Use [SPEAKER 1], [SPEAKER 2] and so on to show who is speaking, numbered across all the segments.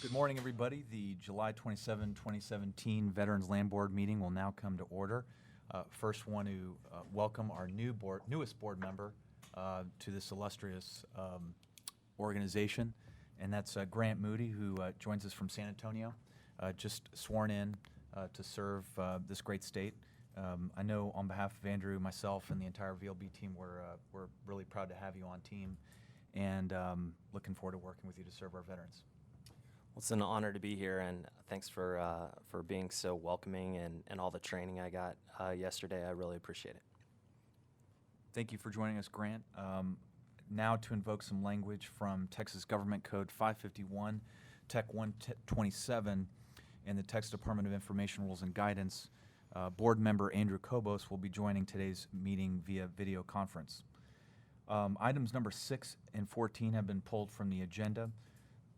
[SPEAKER 1] Good morning, everybody. The July 27, 2017 Veterans Land Board meeting will now come to order. First, want to welcome our newest board member to this illustrious organization, and that's Grant Moody, who joins us from San Antonio, just sworn in to serve this great state. I know on behalf of Andrew, myself, and the entire VLB team, we're really proud to have you on team, and looking forward to working with you to serve our veterans.
[SPEAKER 2] Well, it's an honor to be here, and thanks for being so welcoming and all the training I got yesterday. I really appreciate it.
[SPEAKER 1] Thank you for joining us, Grant. Now to invoke some language from Texas Government Code 551, Tech 127, and the Texas Department of Information Rules and Guidance. Board member Andrew Kobos will be joining today's meeting via video conference. Items number 6 and 14 have been pulled from the agenda.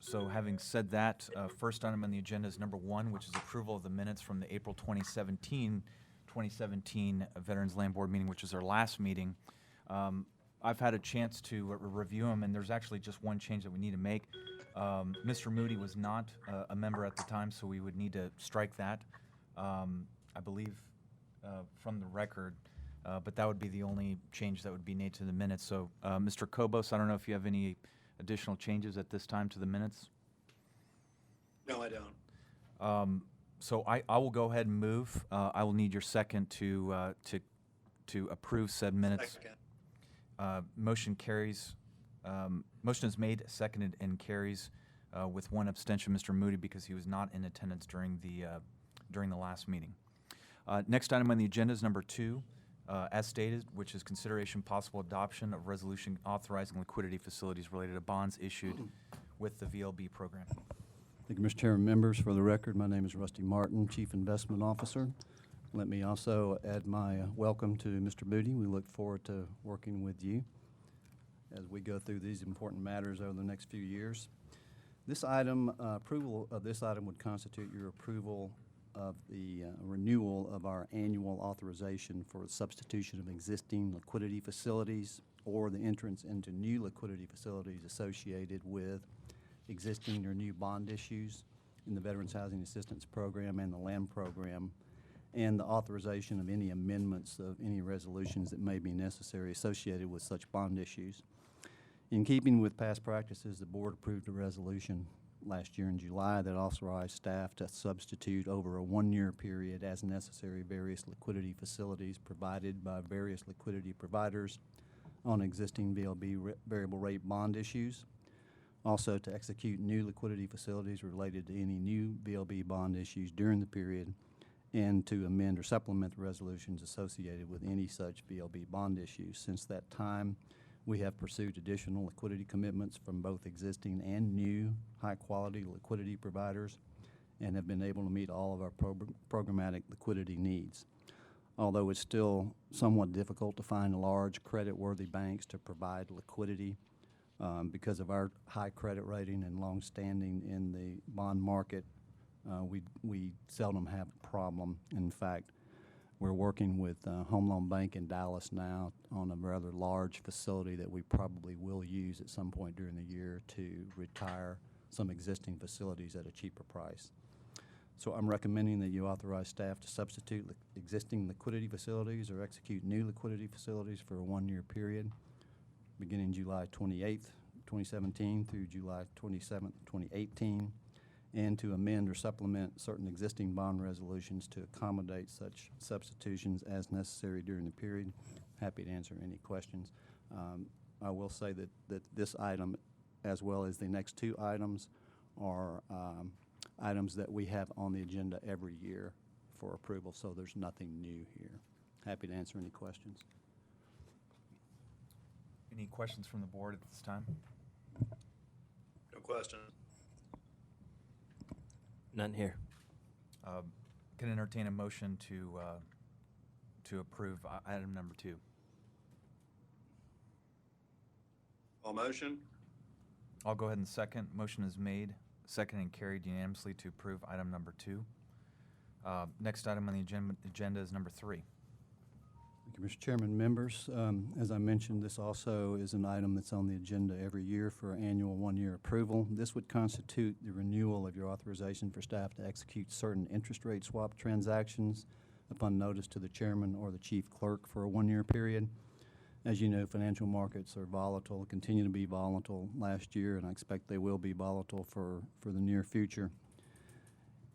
[SPEAKER 1] So having said that, first item on the agenda is number 1, which is approval of the minutes from the April 2017 Veterans Land Board meeting, which is our last meeting. I've had a chance to review them, and there's actually just one change that we need to make. Mr. Moody was not a member at the time, so we would need to strike that, I believe, from the record. But that would be the only change that would be made to the minutes. So, Mr. Kobos, I don't know if you have any additional changes at this time to the minutes?
[SPEAKER 3] No, I don't.
[SPEAKER 1] So I will go ahead and move. I will need your second to approve said minutes.
[SPEAKER 3] Second.
[SPEAKER 1] Motion carries. Motion is made, seconded, and carries with one abstention, Mr. Moody, because he was not in attendance during the last meeting. Next item on the agenda is number 2. As stated, which is consideration possible adoption of resolution authorizing liquidity facilities related to bonds issued with the VLB program.
[SPEAKER 4] Thank you, Mr. Chairman. Members, for the record, my name is Rusty Martin, Chief Investment Officer. Let me also add my welcome to Mr. Moody. We look forward to working with you as we go through these important matters over the next few years. This item, approval of this item would constitute your approval of the renewal of our annual authorization for substitution of existing liquidity facilities or the entrance into new liquidity facilities associated with existing or new bond issues in the Veterans Housing Assistance Program and the LAM program, and the authorization of any amendments of any resolutions that may be necessary associated with such bond issues. In keeping with past practices, the board approved a resolution last year in July that authorized staff to substitute over a one-year period as necessary various liquidity facilities provided by various liquidity providers on existing VLB variable rate bond issues. Also to execute new liquidity facilities related to any new VLB bond issues during the period, and to amend or supplement the resolutions associated with any such VLB bond issues. Since that time, we have pursued additional liquidity commitments from both existing and new high-quality liquidity providers and have been able to meet all of our programmatic liquidity needs. Although it's still somewhat difficult to find large credit-worthy banks to provide liquidity because of our high credit rating and long standing in the bond market, we seldom have a problem. In fact, we're working with Home Loan Bank in Dallas now on a rather large facility that we probably will use at some point during the year to retire some existing facilities at a cheaper price. So I'm recommending that you authorize staff to substitute existing liquidity facilities or execute new liquidity facilities for a one-year period beginning July 28th, 2017 through July 27th, 2018. And to amend or supplement certain existing bond resolutions to accommodate such substitutions as necessary during the period. Happy to answer any questions. I will say that this item, as well as the next 2 items, are items that we have on the agenda every year for approval, so there's nothing new here. Happy to answer any questions.
[SPEAKER 1] Any questions from the board at this time?
[SPEAKER 3] No question.
[SPEAKER 2] None here.
[SPEAKER 1] Can entertain a motion to approve item number 2.
[SPEAKER 3] All motion?
[SPEAKER 1] I'll go ahead and second. Motion is made, second, and carried unanimously to approve item number 2. Next item on the agenda is number 3.
[SPEAKER 4] Thank you, Mr. Chairman, members. As I mentioned, this also is an item that's on the agenda every year for annual one-year approval. This would constitute the renewal of your authorization for staff to execute certain interest rate swap transactions upon notice to the chairman or the chief clerk for a one-year period. As you know, financial markets are volatile, continue to be volatile last year, and I expect they will be volatile for the near future.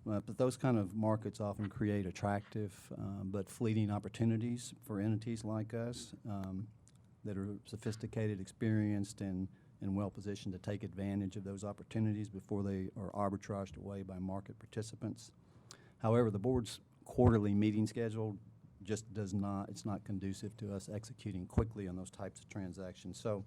[SPEAKER 4] But those kind of markets often create attractive but fleeting opportunities for entities like us that are sophisticated, experienced, and well-positioned to take advantage of those opportunities before they are arbitraged away by market participants. However, the board's quarterly meeting schedule just does not, it's not conducive to us executing quickly on those types of transactions. So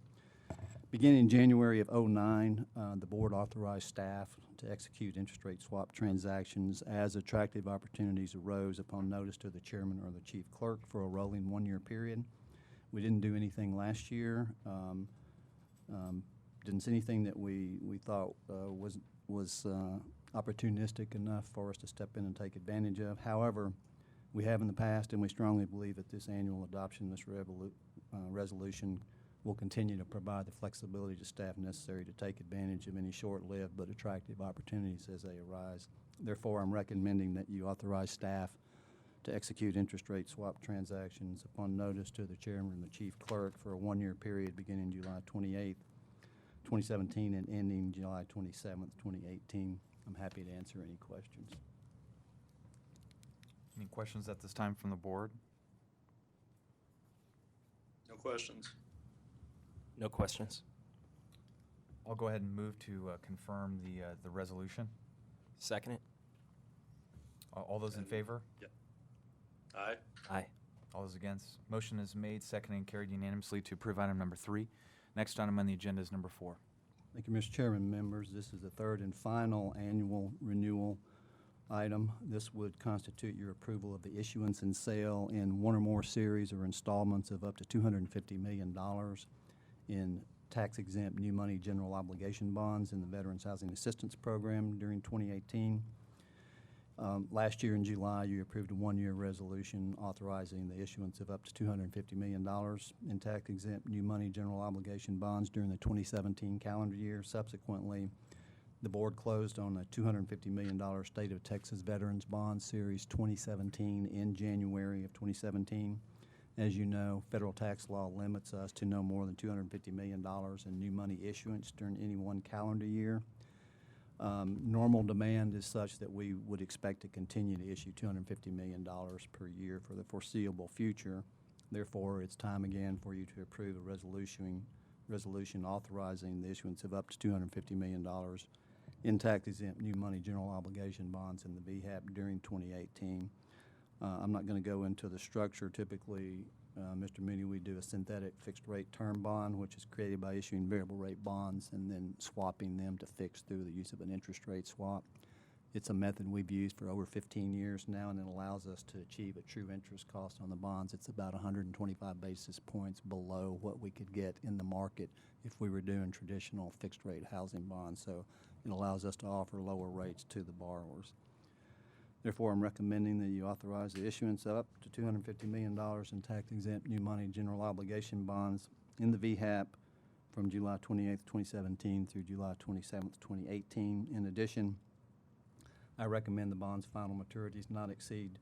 [SPEAKER 4] beginning in January of '09, the board authorized staff to execute interest rate swap transactions as attractive opportunities arose upon notice to the chairman or the chief clerk for a rolling one-year period. We didn't do anything last year. Didn't see anything that we thought was opportunistic enough for us to step in and take advantage of. However, we have in the past, and we strongly believe that this annual adoption, this resolution, will continue to provide the flexibility to staff necessary to take advantage of any short-lived but attractive opportunities as they arise. Therefore, I'm recommending that you authorize staff to execute interest rate swap transactions upon notice to the chairman and the chief clerk for a one-year period beginning July 28th, 2017 and ending July 27th, 2018. I'm happy to answer any questions.
[SPEAKER 1] Any questions at this time from the board?
[SPEAKER 3] No questions.
[SPEAKER 2] No questions.
[SPEAKER 1] I'll go ahead and move to confirm the resolution.
[SPEAKER 2] Second it?
[SPEAKER 1] All those in favor?
[SPEAKER 3] Yep. Aye.
[SPEAKER 2] Aye.
[SPEAKER 1] All those against? Motion is made, seconded, and carried unanimously to approve item number 3. Next item on the agenda is number 4.
[SPEAKER 4] Thank you, Mr. Chairman, members. This is the third and final annual renewal item. This would constitute your approval of the issuance and sale in one or more series or installments of up to $250 million in tax-exempt new money general obligation bonds in the Veterans Housing Assistance Program during 2018. Last year in July, you approved a one-year resolution authorizing the issuance of up to $250 million in tax-exempt new money general obligation bonds during the 2017 calendar year. Subsequently, the board closed on a $250 million State of Texas Veterans Bond Series 2017 in January of 2017. As you know, federal tax law limits us to no more than $250 million in new money issuance during any one calendar year. Normal demand is such that we would expect to continue to issue $250 million per year for the foreseeable future. Therefore, it's time again for you to approve a resolution authorizing the issuance of up to $250 million in tax-exempt new money general obligation bonds in the VHAP during 2018. I'm not going to go into the structure. Typically, Mr. Mooney, we do a synthetic fixed-rate term bond, which is created by issuing variable-rate bonds and then swapping them to fixed through the use of an interest rate swap. It's a method we've used for over 15 years now, and it allows us to achieve a true interest cost on the bonds. It's about 125 basis points below what we could get in the market if we were doing traditional fixed-rate housing bonds. So it allows us to offer lower rates to the borrowers. Therefore, I'm recommending that you authorize the issuance of up to $250 million in tax-exempt new money general obligation bonds in the VHAP from July 28th, 2017 through July 27th, 2018. In addition, I recommend the bond's final maturities not exceed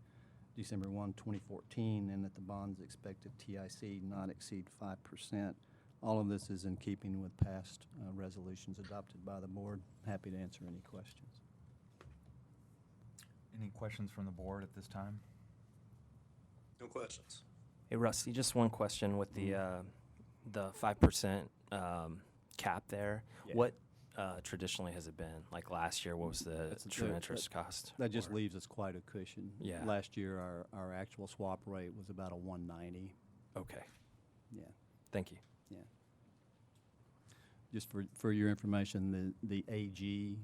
[SPEAKER 4] December 1, 2014, and that the bond's expected TIC not exceed 5%. All of this is in keeping with past resolutions adopted by the board. Happy to answer any questions.
[SPEAKER 1] Any questions from the board at this time?
[SPEAKER 3] No questions.
[SPEAKER 2] Hey, Rusty, just one question with the 5% cap there.
[SPEAKER 4] Yeah.
[SPEAKER 2] What traditionally has it been? Like last year, what was the true interest cost?
[SPEAKER 4] That just
[SPEAKER 2] or-
[SPEAKER 4] leaves us quite a cushion.
[SPEAKER 2] Yeah.
[SPEAKER 4] Last year, our actual swap rate was about a 190.
[SPEAKER 2] Okay,
[SPEAKER 4] Yeah,
[SPEAKER 2] thank you.
[SPEAKER 4] yeah. Just for your information, the AG,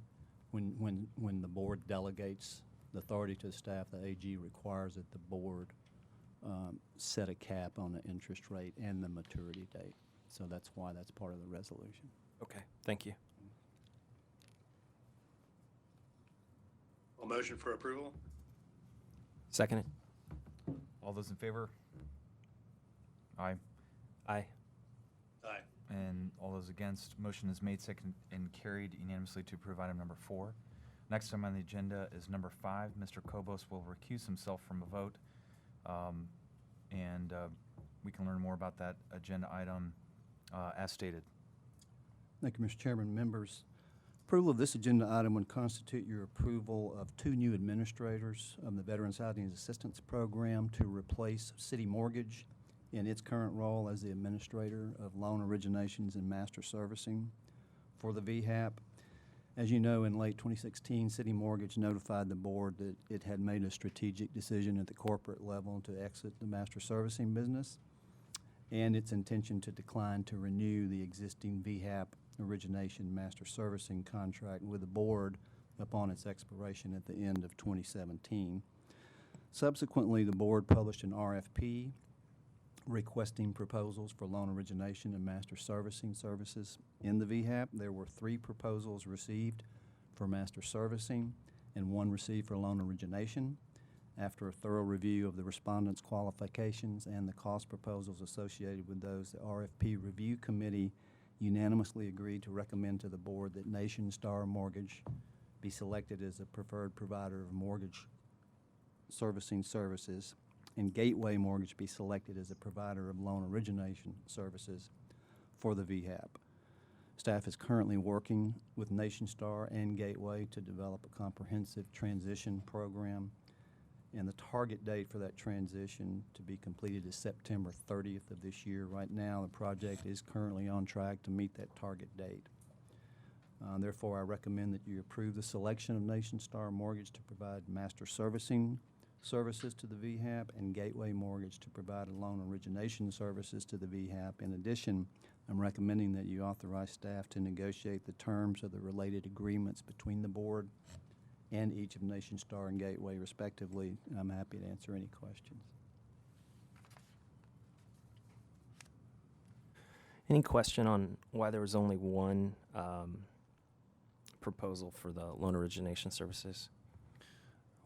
[SPEAKER 4] when the board delegates the authority to the staff, the AG requires that the board set a cap on the interest rate and the maturity date. So that's why that's part of the resolution.
[SPEAKER 2] Okay, thank you.
[SPEAKER 3] A motion for approval?
[SPEAKER 2] Second it?
[SPEAKER 1] All those in favor? Aye.
[SPEAKER 2] Aye.
[SPEAKER 3] Aye.
[SPEAKER 1] And all those against, motion is made, second, and carried unanimously to approve item number 4. Next item on the agenda is number 5. Mr. Kobos will recuse himself from a vote. And we can learn more about that agenda item as stated.
[SPEAKER 4] Thank you, Mr. Chairman. Members, approval of this agenda item would constitute your approval of 2 new administrators of the Veterans Housing Assistance Program to replace City Mortgage in its current role as the administrator of loan originations and master servicing for the VHAP. As you know, in late 2016, City Mortgage notified the board that it had made a strategic decision at the corporate level to exit the master servicing business and its intention to decline to renew the existing VHAP origination master servicing contract with the board upon its expiration at the end of 2017. Subsequently, the board published an RFP requesting proposals for loan origination and master servicing services in the VHAP. There were 3 proposals received for master servicing and 1 received for loan origination. After a thorough review of the respondents' qualifications and the cost proposals associated with those, the RFP Review Committee unanimously agreed to recommend to the board that Nation Star Mortgage be selected as a preferred provider of mortgage servicing services and Gateway Mortgage be selected as a provider of loan origination services for the VHAP. Staff is currently working with Nation Star and Gateway to develop a comprehensive transition program, and the target date for that transition to be completed is September 30th of this year. Right now, the project is currently on track to meet that target date. Therefore, I recommend that you approve the selection of Nation Star Mortgage to provide master servicing services to the VHAP and Gateway Mortgage to provide loan origination services to the VHAP. In addition, I'm recommending that you authorize staff to negotiate the terms of the related agreements between the board and each of Nation Star and Gateway respectively. And I'm happy to answer any questions.
[SPEAKER 2] Any question on why there was only 1 proposal for the loan origination services?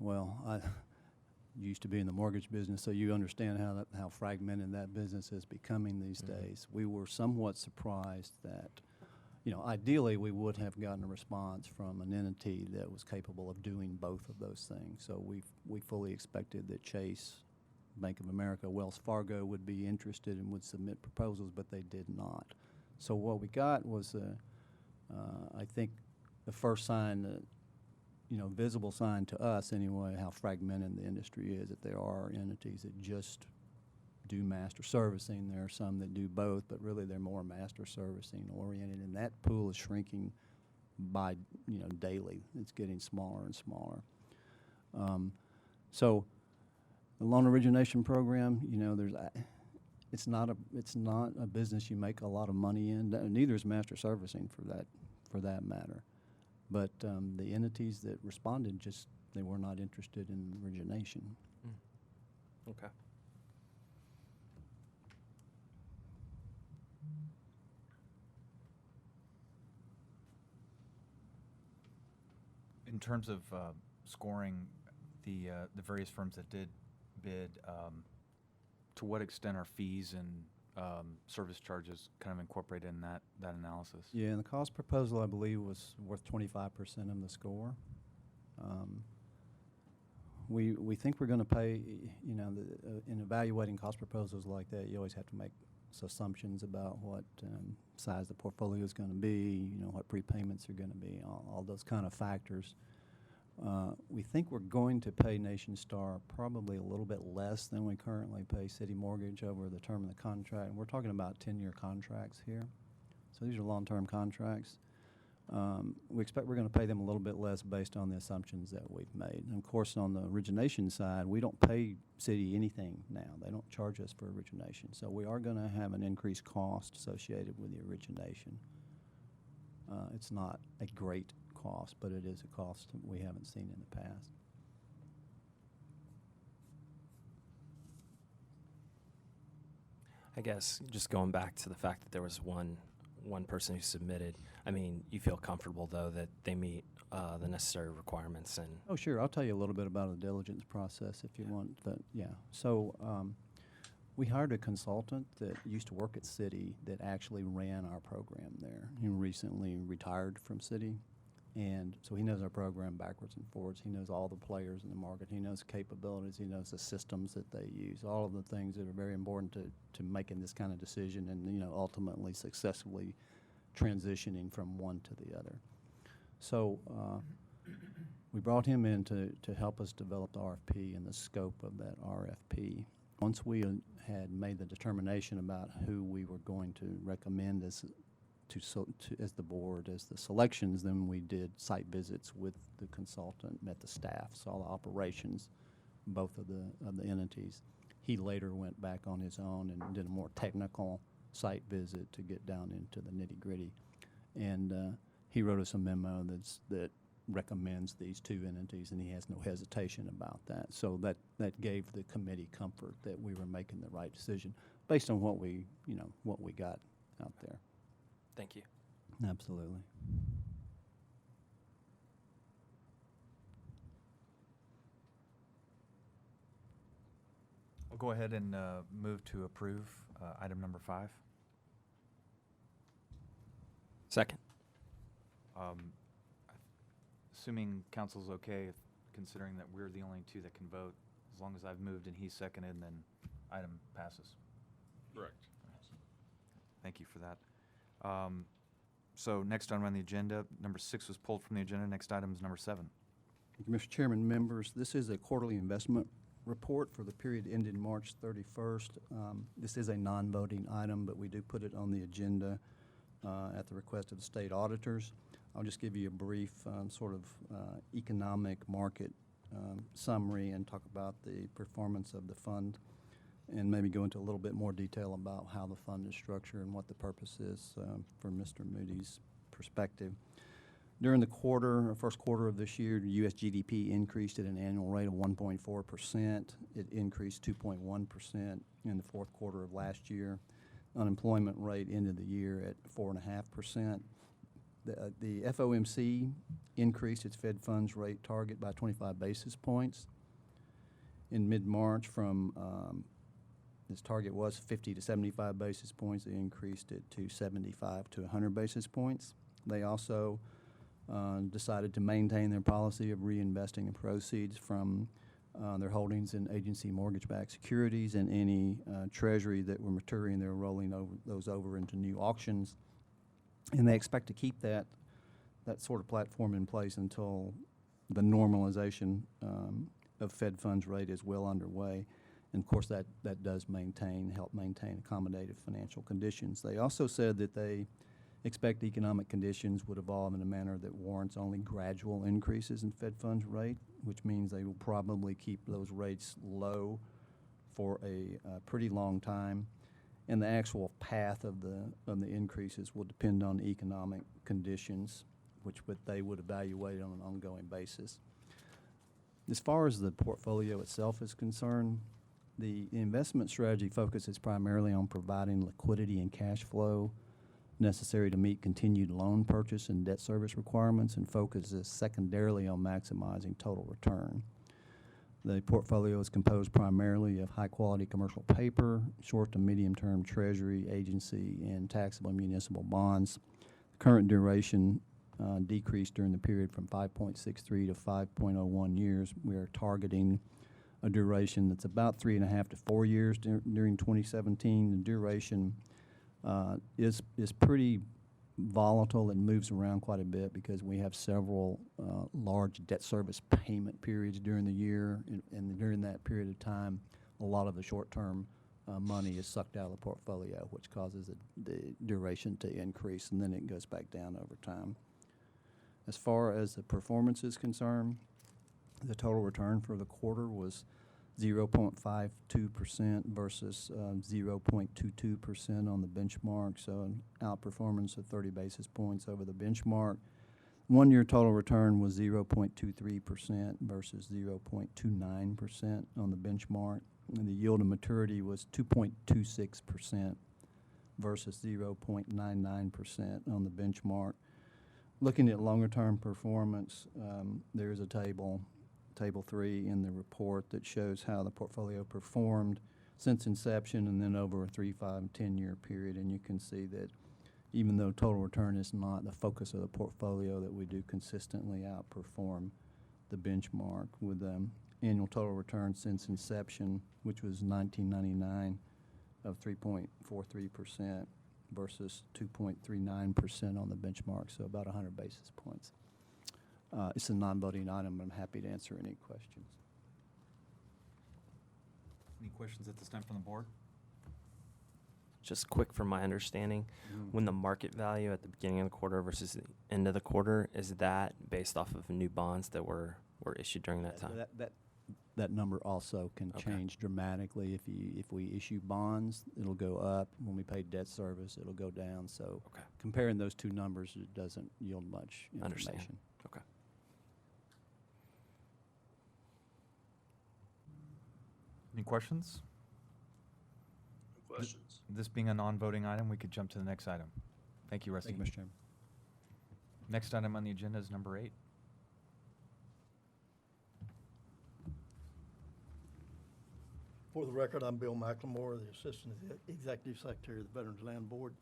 [SPEAKER 4] Well, I used to be in the mortgage business, so you understand how fragmented that business is becoming these days. We were somewhat surprised that, ideally we would have gotten a response from an entity that was capable of doing both of those things. So we fully expected that Chase, Bank of America, Wells Fargo would be interested and would submit proposals, but they did not. So what we got was, I think, the first sign that, visible sign to us anyway, how fragmented the industry is, that there are entities that just do master servicing. There are some that do both, but really they're more master servicing oriented, and that pool is shrinking by, daily. It's getting smaller and smaller. So the loan origination program, it's not a business you make a lot of money in. Neither is master servicing for that matter. But the entities that responded they were not interested in origination.
[SPEAKER 2] Okay.
[SPEAKER 1] In terms of scoring the various firms that did bid, to what extent are fees and service charges kind of incorporated in that analysis?
[SPEAKER 4] Yeah, and the cost proposal, I believe, was worth 25% of the score. We think we're going to pay, in evaluating cost proposals like that, you always have to make assumptions about what size the portfolio is going to be, what prepayments are going to be, all those kind of factors. We think we're going to pay Nation Star probably a little bit less than we currently pay City Mortgage over the term of the contract. And we're talking about 10-year contracts here. So these are long-term contracts. We expect we're going to pay them a little bit less based on the assumptions that we've made. And of course, on the origination side, we don't pay City anything now. They don't charge us for origination. So we are going to have an increased cost associated with the origination. It's not a great cost, but it is a cost that we haven't seen in the past.
[SPEAKER 2] I guess just going back to the fact that there was one person who submitted, I mean, you feel comfortable, though, that they meet the necessary requirements and...
[SPEAKER 4] Oh, sure. I'll tell you a little bit about the diligence process if you want. But, yeah. So We hired a consultant that used to work at Citi that actually ran our program there. He recently retired from Citi, and so he knows our program backwards and forwards. He knows all the players in the market. He knows capabilities. He knows the systems that they use, all of the things that are very important to making this kind of decision and, you know, ultimately successfully transitioning from one to the other. So we brought him in to help us develop the RFP and the scope of that RFP. Once we had made the determination about who we were going to recommend as the board, as the selections, then we did site visits with the consultant, met the staff, saw the operations, both of the entities. He later went back on his own and did a more technical site visit to get down into the nitty-gritty. And he wrote us a memo that recommends these two entities, and he has no hesitation about that. So that gave the committee comfort that we were making the right decision based on what we got out there.
[SPEAKER 2] Thank you.
[SPEAKER 4] Absolutely.
[SPEAKER 1] I'll go ahead and move to approve item number 5.
[SPEAKER 2] Second.
[SPEAKER 1] Assuming council's okay, considering that we're the only two that can vote, as long as I've moved and he's seconded, then item passes.
[SPEAKER 5] Correct.
[SPEAKER 1] Thank you for that. So next item on the agenda, number 6 was pulled from the agenda. Next item is number 7.
[SPEAKER 4] Thank you, Mr. Chairman, members. This is a quarterly investment report for the period ended March 31st. This is a non-voting item, but we do put it on the agenda at the request of the state auditors. I'll just give you a brief economic market summary and talk about the performance of the fund, and maybe go into a little bit more detail about how the fund is structured and what the purpose is from Mr. Moody's perspective. During the first quarter of this year, the U.S. GDP increased at an annual rate of 1.4%. It increased 2.1% in the fourth quarter of last year. Unemployment rate ended the year at 4.5%. The FOMC increased its Fed funds rate target by 25 basis points in mid-March from this target was 50 to 75 basis points. They increased it to 75 to 100 basis points. They also decided to maintain their policy of reinvesting the proceeds from their holdings in agency mortgage-backed securities and any treasury that were maturing. They're rolling those over into new auctions. And they expect to keep that sort of platform in place until the normalization of Fed funds rate is well underway. And of course, that does help maintain accommodative financial conditions. They also said that they expect economic conditions would evolve in a manner that warrants only gradual increases in Fed funds rate, which means they will probably keep those rates low for a pretty long time. And the actual path of the increases will depend on economic conditions, which they would evaluate on an ongoing basis. As far as the portfolio itself is concerned, the investment strategy focuses primarily on providing liquidity and cash flow necessary to meet continued loan purchase and debt service requirements, and focuses secondarily on maximizing total return. The portfolio is composed primarily of high-quality commercial paper, short to medium-term treasury, agency, and taxable municipal bonds. The current duration decreased during the period from 5.63 to 5.01 years. We are targeting a duration that's about 3.5 to 4 years during 2017. The duration is pretty volatile and moves around quite a bit because we have several large debt service payment periods during the year, and during that period of time, a lot of the short-term money is sucked out of the portfolio, which causes the duration to increase, and then it goes back down over time. As far as the performance is concerned, the total return for the quarter was 0.52% versus 0.22% on the benchmark, so an outperformance of 30 basis points over the benchmark. 1-year total return was 0.23% versus 0.29% on the benchmark. And the yield to maturity was 2.26% versus 0.99% on the benchmark. Looking at longer-term performance, there is a table 3 in the report that shows how the portfolio performed since inception and then over a 3, 5, and 10-year period. And you can see that even though total return is not the focus of the portfolio, that we do consistently outperform the benchmark with annual total return since inception, which was 1999, of 3.43% versus 2.39% on the benchmark, so about 100 basis points. It's a non-voting item, but I'm happy to answer any questions.
[SPEAKER 1] Any questions at this time from the board?
[SPEAKER 2] Just quick from my understanding, when the market value at the beginning of the quarter versus the end of the quarter, is that based off of new bonds that were issued during that time?
[SPEAKER 4] That number also can
[SPEAKER 2] Okay.
[SPEAKER 4] change dramatically. If we issue bonds, it'll go up. When we pay debt service, it'll go down. So
[SPEAKER 2] Okay.
[SPEAKER 4] comparing those two numbers, it doesn't yield much
[SPEAKER 2] Understand.
[SPEAKER 4] information.
[SPEAKER 2] Okay.
[SPEAKER 1] Any questions?
[SPEAKER 3] No questions.
[SPEAKER 1] This being a non-voting item, we could jump to the next item. Thank you, Rusty.
[SPEAKER 4] Thank you, Mr. Chairman.
[SPEAKER 1] Next item on the agenda is number 8.
[SPEAKER 5] For the record, I'm Bill McLemore, the Assistant Executive Secretary of the Veterans Land Board.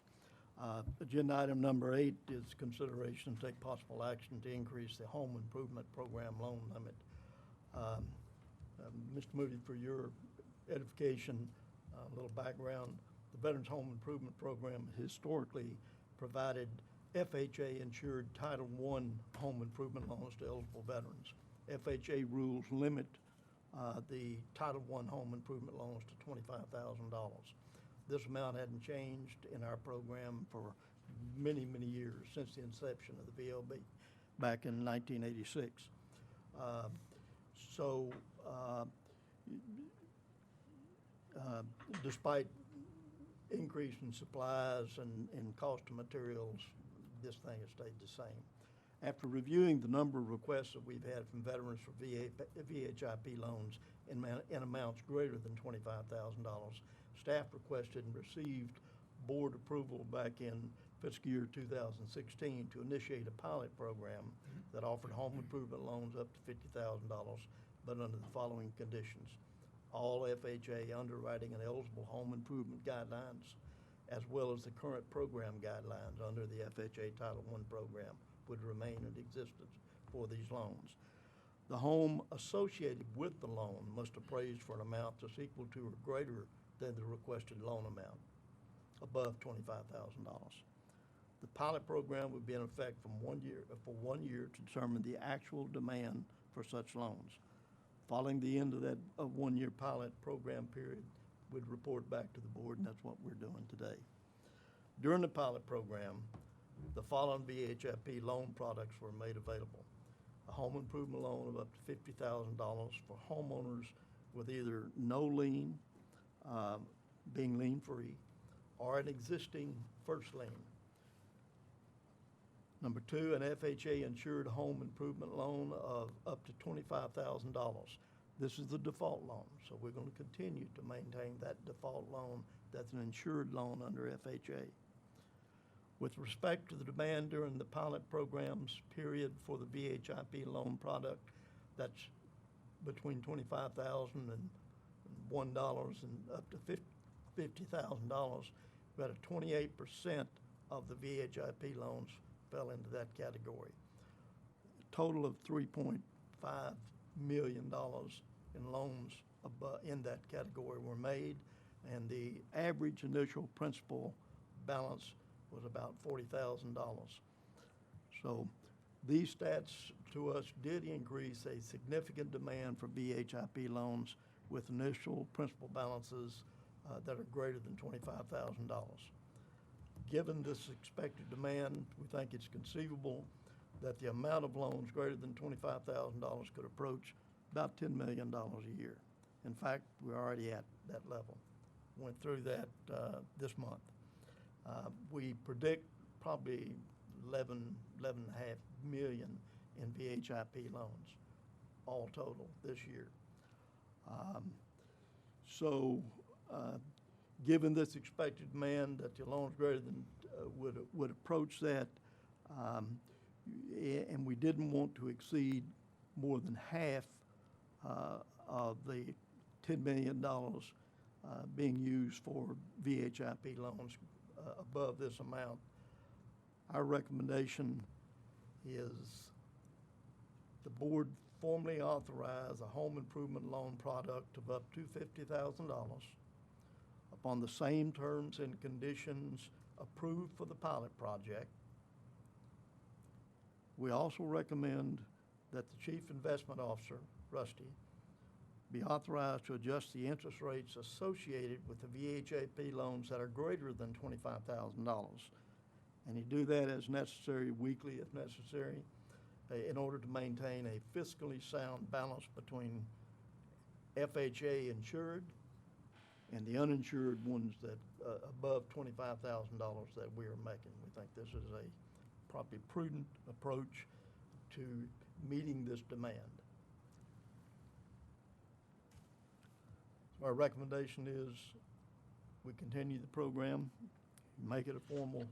[SPEAKER 5] Agenda item number 8 is consideration to take possible action to increase the home improvement program loan limit. Mr. Moody, for your edification, a little background, the Veterans Home Improvement Program historically provided FHA-insured Title I home improvement loans to eligible veterans. FHA rules limit the Title I home improvement loans to $25,000. This amount hadn't changed in our program for many, many years, since the inception of the VLB back in 1986. Despite increase in supplies and cost of materials, this thing has stayed the same. After reviewing the number of requests that we've had from veterans for VHIP loans in amounts greater than $25,000, staff requested and received board approval back in fiscal year 2016 to initiate a pilot program that offered home improvement loans up to $50,000, but under the following conditions. All FHA underwriting and eligible home improvement guidelines, as well as the current program guidelines under the FHA Title I program, would remain in existence for these loans. The home associated with the loan must appraise for an amount that's equal to or greater than the requested loan amount, above $25,000. The pilot program would be in effect for 1 year to determine the actual demand for such loans. Following the end of that 1 year pilot program period, we'd report back to the board, and that's what we're doing today. During the pilot program, the following VHIP loan products were made available. A home improvement loan of up to $50,000 for homeowners with either no lien, being lien-free, or an existing first lien. Number 2, an FHA-insured home improvement loan of up to $25,000. This is the default loan, so we're going to continue to maintain that default loan. That's an insured loan under FHA. With respect to the demand during the pilot program's period for the VHIP loan product, that's between $25,000 and $1 and up to $50,000. About 28% of the VHIP loans fell into that category. A total of $3.5 million in loans in that category were made, and the average initial principal balance was about $40,000. So these stats to us did increase a significant demand for VHIP loans with initial principal balances that are greater than $25,000. Given this expected demand, we think it's conceivable that the amount of loans greater than $25,000 could approach about $10 million a year. In fact, we're already at that level. Went through that this month. We predict probably 11.5 million in VHIP loans, all total this year. Given this expected demand that the loans greater than would approach that, and we didn't want to exceed more than half of the $10 million being used for VHIP loans above this amount. Our recommendation is the board formally authorize a home improvement loan product of up to $50,000 upon the same terms and conditions approved for the pilot project. We also recommend that the Chief Investment Officer, Rusty, be authorized to adjust the interest rates associated with the VHAP loans that are greater than $25,000. And he do that as necessary, weekly if necessary, in order to maintain a fiscally sound balance between FHA insured and the uninsured ones that above $25,000 that we are making. We think this is a probably prudent approach to meeting this demand. So our recommendation is we continue the program, make it a formal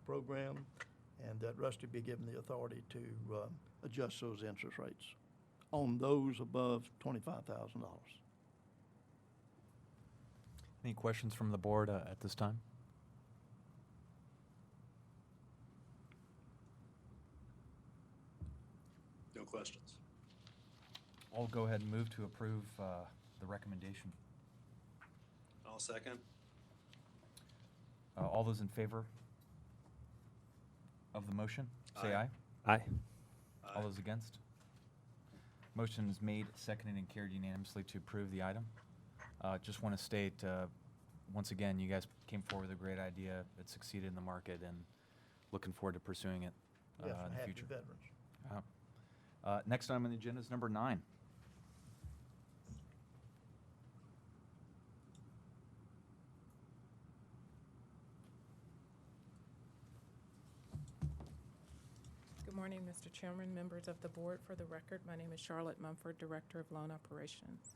[SPEAKER 5] program, and that Rusty be given the authority to adjust those interest rates on those above $25,000.
[SPEAKER 1] Any questions from the board at this time?
[SPEAKER 3] No questions.
[SPEAKER 1] I'll go ahead and move to approve the recommendation.
[SPEAKER 3] I'll second.
[SPEAKER 1] All those in favor of the motion, say aye.
[SPEAKER 3] Aye.
[SPEAKER 2] Aye.
[SPEAKER 1] All those against? Motion is made, seconded, and carried unanimously to approve the item. Just want to state, once again, you guys came forward with a great idea. It succeeded in the market, and looking forward to pursuing it
[SPEAKER 5] Yes,
[SPEAKER 1] in the
[SPEAKER 5] happy
[SPEAKER 1] future.
[SPEAKER 5] veterans.
[SPEAKER 1] Next item on the agenda is number 9.
[SPEAKER 6] Good morning, Mr. Chairman, members of the board. For the record, my name is Charlotte Mumford, Director of Loan Operations.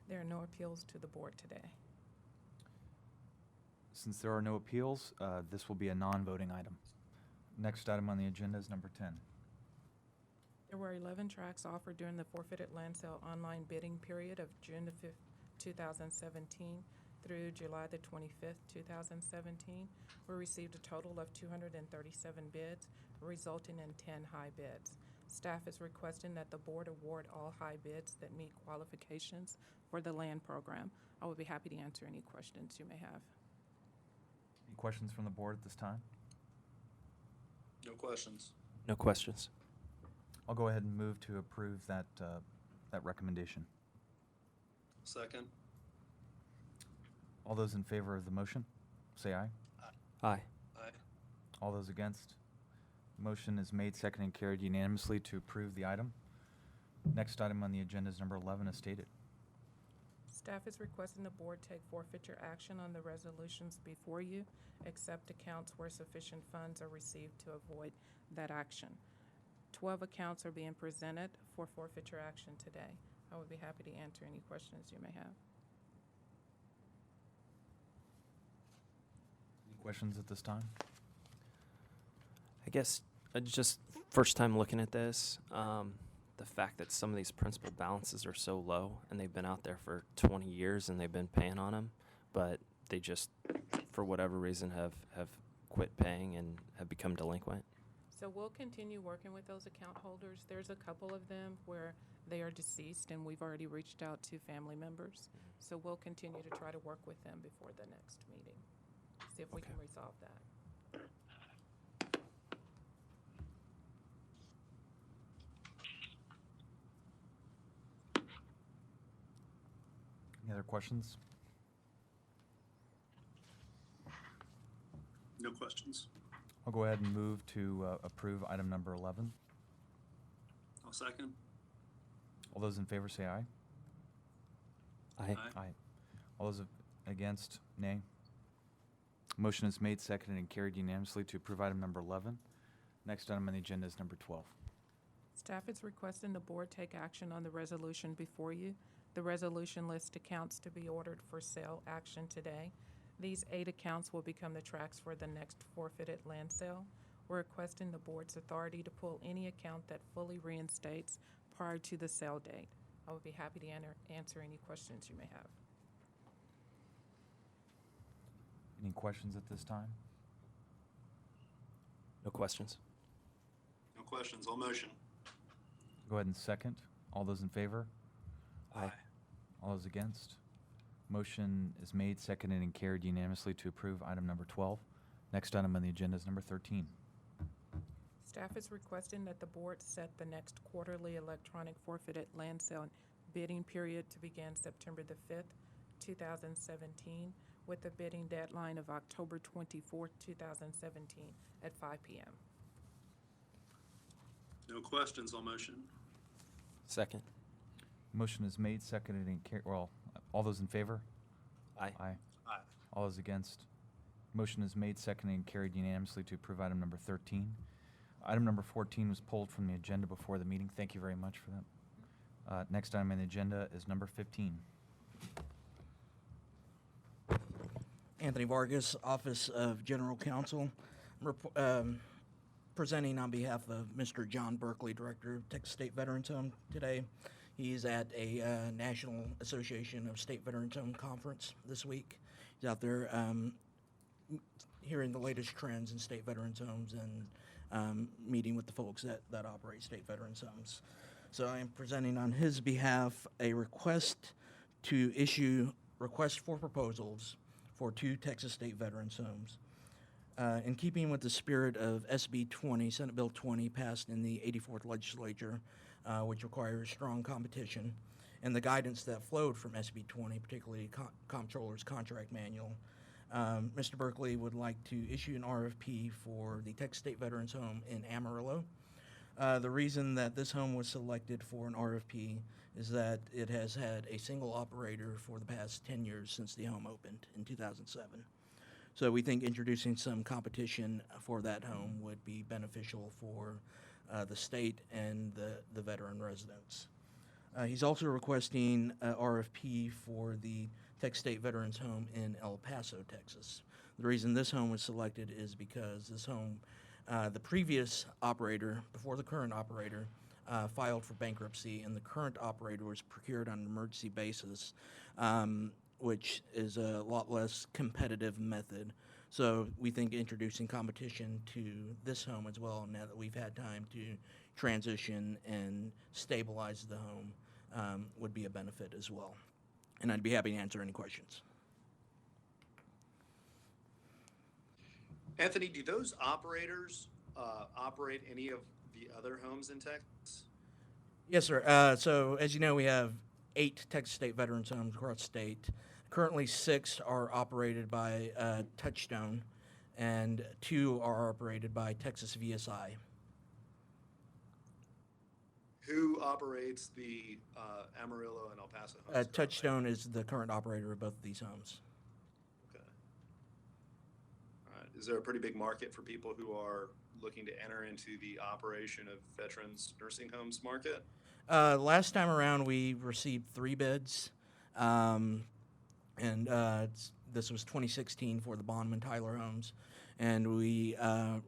[SPEAKER 6] There are no appeals to the board today.
[SPEAKER 1] Since there are no appeals, this will be a non-voting item. Next item on the agenda is number 10.
[SPEAKER 6] There were 11 tracts offered during the forfeited land sale online bidding period of June the 5th, 2017 through July the 25th, 2017. We received a total of 237 bids, resulting in 10 high bids. Staff is requesting that the board award all high bids that meet qualifications for the land program. I would be happy to answer any questions you may have.
[SPEAKER 1] Any questions from the board at this time?
[SPEAKER 3] No questions.
[SPEAKER 2] No questions.
[SPEAKER 1] I'll go ahead and move to approve that recommendation.
[SPEAKER 3] Second.
[SPEAKER 1] All those in favor of the motion, say aye.
[SPEAKER 2] Aye.
[SPEAKER 3] Aye.
[SPEAKER 1] All those against? Motion is made, seconded, and carried unanimously to approve the item. Next item on the agenda is number 11, as stated.
[SPEAKER 6] Staff is requesting the board take forfeiture action on the resolutions before you, except accounts where sufficient funds are received to avoid that action. 12 accounts are being presented for forfeiture action today. I would be happy to answer any questions you may have.
[SPEAKER 1] Any questions at this time?
[SPEAKER 2] I guess just first time looking at this, the fact that some of these principal balances are so low and they've been out there for 20 years and they've been paying on them, but they just, for whatever reason, have quit paying and have become delinquent.
[SPEAKER 6] So we'll continue working with those account holders. There's a couple of them where they are deceased and we've already reached out to family members. So we'll continue to try to work with them before the next meeting, see if we
[SPEAKER 2] Okay.
[SPEAKER 6] can resolve that.
[SPEAKER 1] Any other questions?
[SPEAKER 3] No questions.
[SPEAKER 1] I'll go ahead and move to approve item number 11.
[SPEAKER 3] I'll second.
[SPEAKER 1] All those in favor say aye.
[SPEAKER 2] Aye.
[SPEAKER 1] Aye. All those against, nay. Motion is made, seconded, and carried unanimously to approve item number 11. Next item on the agenda is number 12.
[SPEAKER 6] Staff is requesting the board take action on the resolution before you. The resolution lists accounts to be ordered for sale action today. These 8 accounts will become the tracts for the next forfeited land sale. We're requesting the board's authority to pull any account that fully reinstates prior to the sale date. I would be happy to answer any questions you may have.
[SPEAKER 1] Any questions at this time?
[SPEAKER 2] No questions.
[SPEAKER 3] No questions. All motion.
[SPEAKER 1] Go ahead and second. All those in favor?
[SPEAKER 2] Aye.
[SPEAKER 1] All those against? Motion is made, seconded, and carried unanimously to approve item number 12. Next item on the agenda is number 13.
[SPEAKER 6] Staff is requesting that the board set the next quarterly electronic forfeited land sale bidding period to begin September the 5th, 2017, with a bidding deadline of October 24th, 2017 at 5 p.m.
[SPEAKER 3] No questions. All motion.
[SPEAKER 2] Second.
[SPEAKER 1] Motion is made, seconded, and carried. Well, all those in favor?
[SPEAKER 2] Aye.
[SPEAKER 1] Aye.
[SPEAKER 3] Aye.
[SPEAKER 1] All those against? Motion is made, seconded, and carried unanimously to approve item number 13. Item number 14 was pulled from the agenda before the meeting. Thank you very much for that. Next item on the agenda is number 15.
[SPEAKER 7] Anthony Vargas, Office of General Counsel, presenting on behalf of Mr. John Berkeley, Director of Texas State Veterans Home today. He's at a National Association of State Veterans Home conference this week. He's out there hearing the latest trends in state veterans homes and meeting with the folks that operate state veterans homes. So I am presenting on his behalf a request to issue requests for proposals for 2 Texas state veterans homes. In keeping with the spirit of SB 20, Senate Bill 20, passed in the 84th legislature, which requires strong competition, and the guidance that flowed from SB 20, particularly Comptroller's Contract Manual, Mr. Berkeley would like to issue an RFP for the Texas State Veterans Home in Amarillo. The reason that this home was selected for an RFP is that it has had a single operator for the past 10 years since the home opened in 2007. So we think introducing some competition for that home would be beneficial for the state and the veteran residents. He's also requesting a RFP for the Texas State Veterans Home in El Paso, Texas. The reason this home was selected is because this home, the previous operator, before the current operator, filed for bankruptcy, and the current operator was procured on an emergency basis, which is a lot less competitive method. So we think introducing competition to this home as well, now that we've had time to transition and stabilize the home, would be a benefit as well. And I'd be happy to answer any questions.
[SPEAKER 3] Anthony, do those operators operate any of the other homes in Texas?
[SPEAKER 7] Yes, sir. So as you know, we have 8 Texas State Veterans Homes across the state. Currently, 6 are operated by Touchstone, and 2 are operated by Texas VSI.
[SPEAKER 3] Who operates the Amarillo and El Paso homes? currently?
[SPEAKER 7] Touchstone is the current operator of both of these homes.
[SPEAKER 3] Okay. All right. Is there a pretty big market for people who are looking to enter into the operation of veterans nursing homes market?
[SPEAKER 7] Last time around, we received 3 bids, and this was 2016 for the Bondman Tyler homes, and we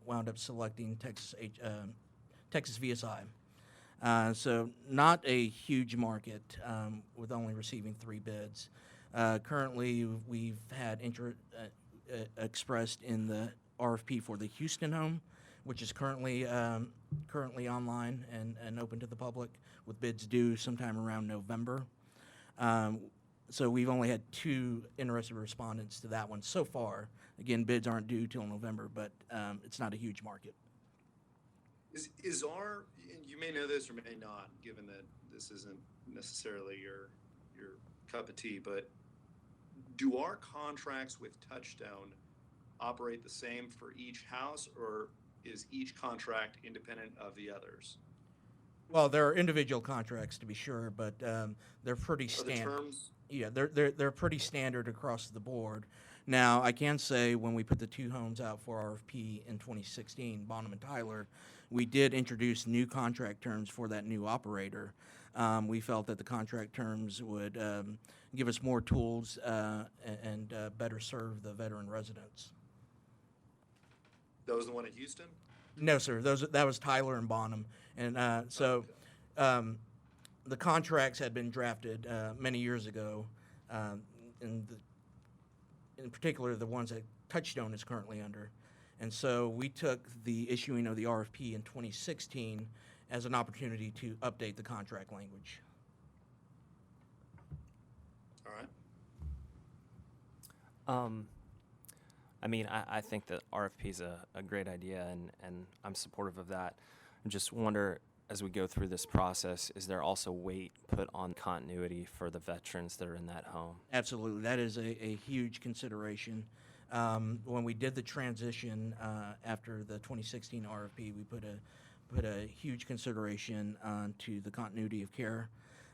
[SPEAKER 7] wound up selecting Texas VSI. So not a huge market with only receiving 3 bids. Currently, we've had interest expressed in the RFP for the Houston home, which is currently online and open to the public, with bids due sometime around November. So we've only had 2 interested respondents to that one so far. Again, bids aren't due till November, but it's not a huge market.
[SPEAKER 3] Is our, you may know this or may not, given that this isn't necessarily your cup of tea, but do our contracts with Touchstone operate the same for each house, or is each contract independent of the others?
[SPEAKER 7] Well, there are individual contracts to be sure, but they're pretty
[SPEAKER 3] Are the
[SPEAKER 7] standard.
[SPEAKER 3] terms?
[SPEAKER 7] Yeah, they're pretty standard across the board. Now, I can say when we put the 2 homes out for RFP in 2016, Bonham and Tyler, we did introduce new contract terms for that new operator. We felt that the contract terms would give us more tools and better serve the veteran residents.
[SPEAKER 3] That was the one at Houston?
[SPEAKER 7] No, sir. That was Tyler and Bonham, and the contracts had been drafted many years ago, in particular the ones that Touchstone is currently under, and so we took the issuing of the RFP in 2016 as an opportunity to update the contract language.
[SPEAKER 3] All right.
[SPEAKER 2] I mean, I think that RFP is a great idea, and I'm supportive of that. I just wonder, as we go through this process, is there also weight put on continuity for the veterans that are in that home?
[SPEAKER 7] Absolutely, that is a huge consideration. When we did the transition after the 2016 RFP, we put a huge consideration onto the continuity of care.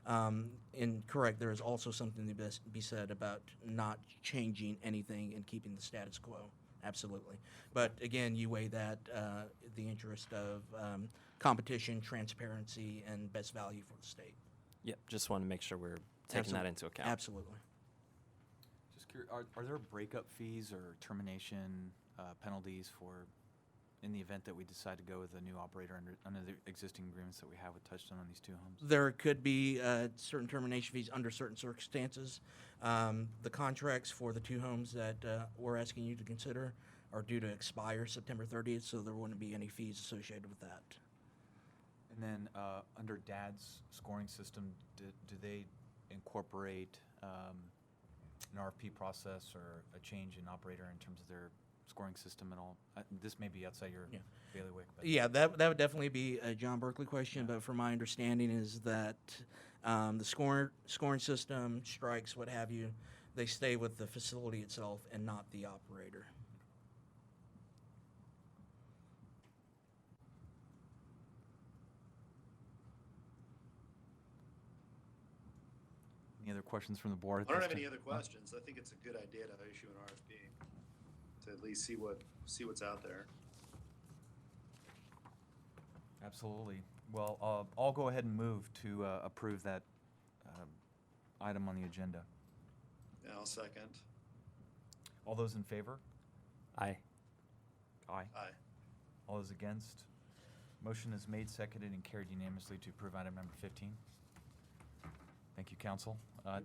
[SPEAKER 7] And correct, there is also something to be said about not changing anything and keeping the status quo. Absolutely. But again, you weigh that the interest of competition, transparency, and best value for the state.
[SPEAKER 2] Yep, just want to make sure we're taking that into account.
[SPEAKER 7] Absolutely.
[SPEAKER 1] Just curious, are there breakup fees or termination penalties for, in the event that we decide to go with a new operator under the existing agreements that we have with Touchstone on these two homes?
[SPEAKER 7] There could be certain termination fees under certain circumstances. The contracts for the two homes that we're asking you to consider are due to expire September 30th, so there wouldn't be any fees associated with that.
[SPEAKER 1] And then under DAD's scoring system, do they incorporate an RFP process or a change in operator in terms of their scoring system at all? This may be outside your bailiwick. But
[SPEAKER 7] Yeah, that would definitely be a John Berkeley question, but from my understanding is that the scoring system, strikes, what have you, they stay with the facility itself and not the operator.
[SPEAKER 1] Any other questions from the board?
[SPEAKER 3] I don't have any other questions. I think it's a good idea to issue an RFP to at least see what's out there.
[SPEAKER 1] Absolutely. Well, I'll go ahead and move to approve that item on the agenda.
[SPEAKER 3] Yeah, I'll second.
[SPEAKER 1] All those in favor?
[SPEAKER 2] Aye.
[SPEAKER 1] Aye.
[SPEAKER 3] Aye.
[SPEAKER 1] All those against? Motion is made, seconded, and carried unanimously to approve item number 15. Thank you, council.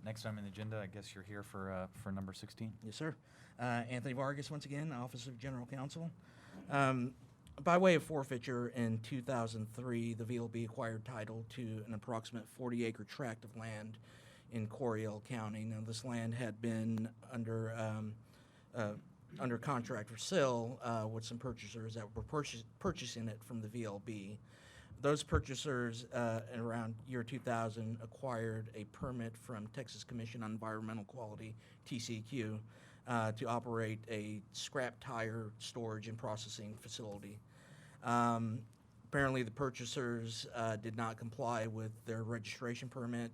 [SPEAKER 1] Next item on the agenda, I guess you're here for number 16.
[SPEAKER 7] Yes, sir. Anthony Vargas, once again, Office of General Counsel. By way of forfeiture, in 2003, the VLB acquired title to an approximate 40-acre tract of land in Coryell County. Now, this land had been under contract for sale with some purchasers that were purchasing it from the VLB. Those purchasers in around year 2000 acquired a permit from Texas Commission on Environmental Quality, TCEQ, to operate a scrap tire storage and processing facility. Apparently, the purchasers did not comply with their registration permit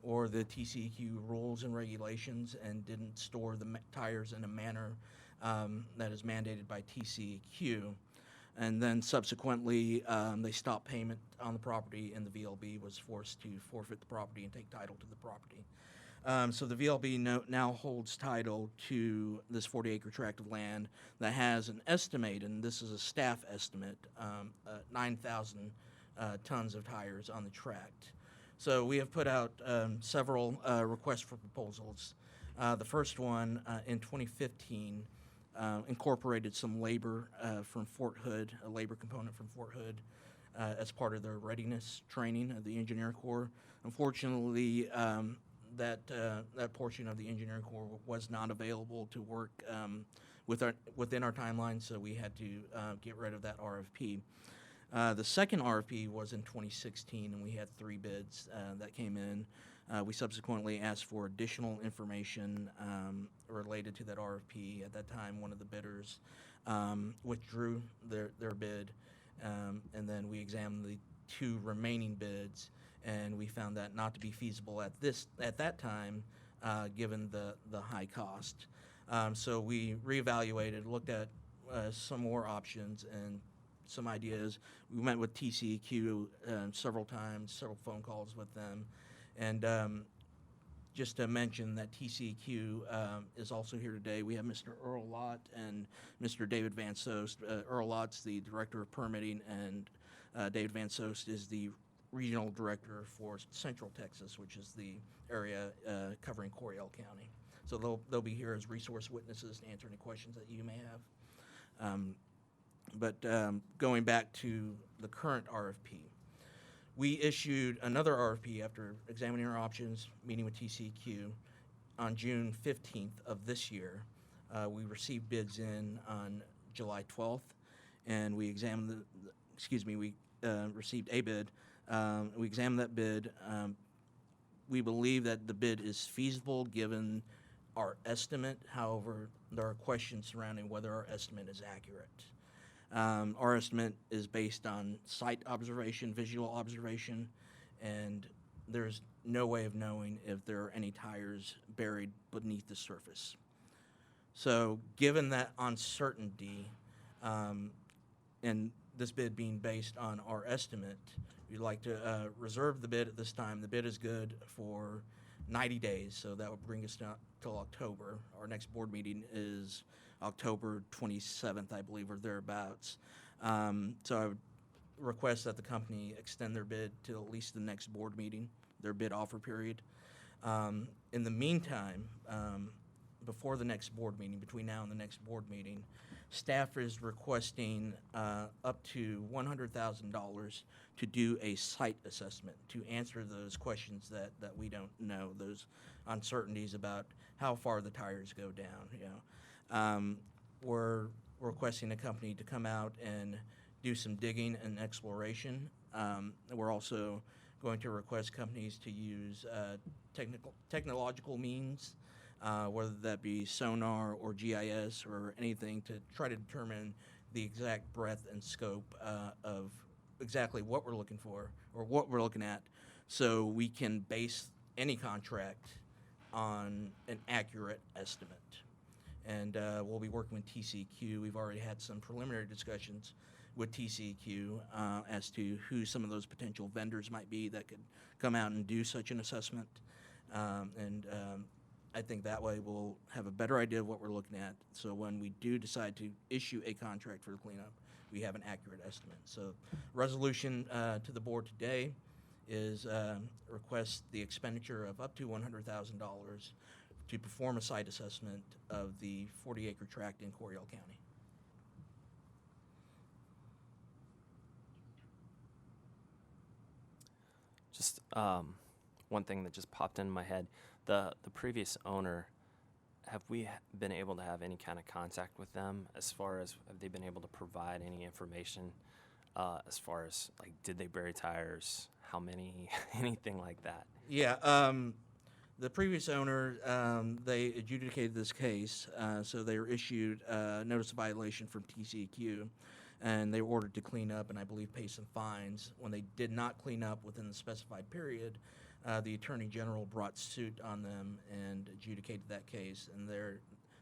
[SPEAKER 7] or the TCEQ rules and regulations and didn't store the tires in a manner that is mandated by TCEQ. And then subsequently, they stopped payment on the property, and the VLB was forced to forfeit the property and take title to the property. So the VLB now holds title to this 40-acre tract of land that has an estimate, and this is a staff estimate, 9,000 tons of tires on the tract. So we have put out several requests for proposals. The first one in 2015 incorporated some labor from Fort Hood, a labor component from Fort Hood, as part of their readiness training of the Engineer Corps. Unfortunately, that portion of the Engineering Corps was not available to work within our timeline, so we had to get rid of that RFP. The second RFP was in 2016, and we had 3 bids that came in. We subsequently asked for additional information related to that RFP. At that time, one of the bidders withdrew their bid, and then we examined the 2 remaining bids, and we found that not to be feasible at that time, given the high cost. So we reevaluated, looked at some more options and some ideas. We met with TCEQ several times, several phone calls with them, and just to mention that TCEQ is also here today. We have Mr. Earl Lott and Mr. David Van Soest. Earl Lott's the Director of Permitting, and David Van Soest is the Regional Director for Central Texas, which is the area covering Coryell County. So they'll be here as resource witnesses to answer any questions that you may have. But going back to the current RFP, we issued another RFP after examining our options, meeting with TCEQ on June 15th of this year. We received bids in on July 12th, and we examined we received a bid. We examined that bid. We believe that the bid is feasible given our estimate. However, there are questions surrounding whether our estimate is accurate. Our estimate is based on site observation, visual observation, and there's no way of knowing if there are any tires buried beneath the surface. So given that uncertainty, and this bid being based on our estimate, we'd like to reserve the bid at this time. The bid is good for 90 days, so that would bring us till October. Our next board meeting is October 27th, I believe, or thereabouts. So I would request that the company extend their bid to at least the next board meeting, their bid offer period. In the meantime, before the next board meeting, between now and the next board meeting, staff is requesting up to $100,000 to do a site assessment, to answer those questions that we don't know, those uncertainties about how far the tires go down, you know. We're requesting a company to come out and do some digging and exploration. We're also going to request companies to use technological means, whether that be sonar or GIS or anything, to try to determine the exact breadth and scope of exactly what we're looking for or what we're looking at, so we can base any contract on an accurate estimate. And we'll be working with TCEQ. We've already had some preliminary discussions with TCEQ as to who some of those potential vendors might be that could come out and do such an assessment. I think that way we'll have a better idea of what we're looking at. So when we do decide to issue a contract for the cleanup, we have an accurate estimate. So resolution to the board today is request the expenditure of up to $100,000 to perform a site assessment of the 40-acre tract in Coryell County.
[SPEAKER 2] Just one thing that just popped into my head. The previous owner, have we been able to have any kind of contact with them as far as, have they been able to provide any information as far as, like, did they bury tires, how many, anything like that?
[SPEAKER 7] Yeah, the previous owner, they adjudicated this case, so they were issued a notice of violation from TCEQ, and they were ordered to clean up and I believe pay some fines. When they did not clean up within the specified period, the Attorney General brought suit on them and adjudicated that case, and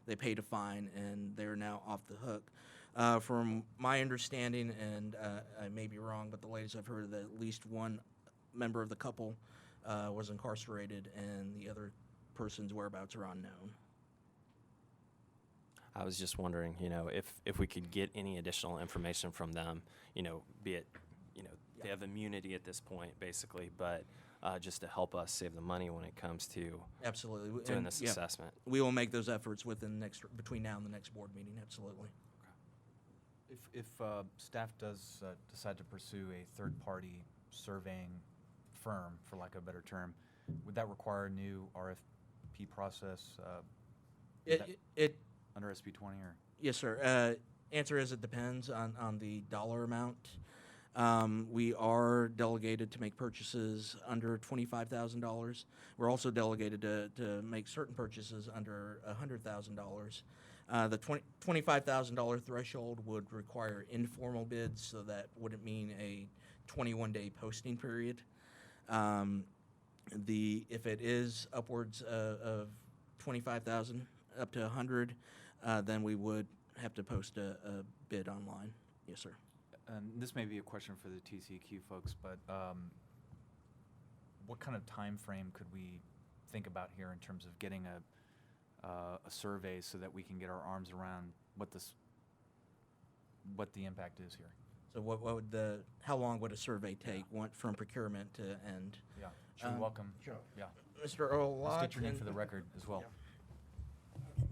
[SPEAKER 7] they paid a fine and they're now off the hook. From my understanding, and I may be wrong, but the latest I've heard that at least one member of the couple was incarcerated, and the other person's whereabouts are unknown.
[SPEAKER 2] I was just wondering, you know, if we could get any additional information from them, you know, be it, you know, they have immunity at this point, basically, but just to help us save the money when it comes to
[SPEAKER 7] Absolutely.
[SPEAKER 2] doing
[SPEAKER 7] And,
[SPEAKER 2] this
[SPEAKER 7] yeah,
[SPEAKER 2] assessment.
[SPEAKER 7] we will make those efforts between now and the next board meeting, absolutely.
[SPEAKER 1] If staff does decide to pursue a third-party surveying firm, for lack of a better term, would that require a new RFP process under SB 20 or?
[SPEAKER 7] Yes, sir. Answer is it depends on the dollar amount. We are delegated to make purchases under $25,000. We're also delegated to make certain purchases under $100,000. The $25,000 threshold would require informal bids, so that wouldn't mean a 21-day posting period. If it is upwards of 25,000 up to 100, then we would have to post a bid online. Yes, sir.
[SPEAKER 1] And this may be a question for the TCEQ folks, but what kind of time frame could we think about here in terms of getting a survey so that we can get our arms around what the impact is here.
[SPEAKER 7] So what would how long would a survey take, from procurement to end?
[SPEAKER 1] Yeah. Should we welcome?
[SPEAKER 7] Sure.
[SPEAKER 1] Yeah.
[SPEAKER 7] Mr. Earl
[SPEAKER 1] Let's
[SPEAKER 7] Lott.
[SPEAKER 1] get your name
[SPEAKER 7] and-
[SPEAKER 1] for the record as well.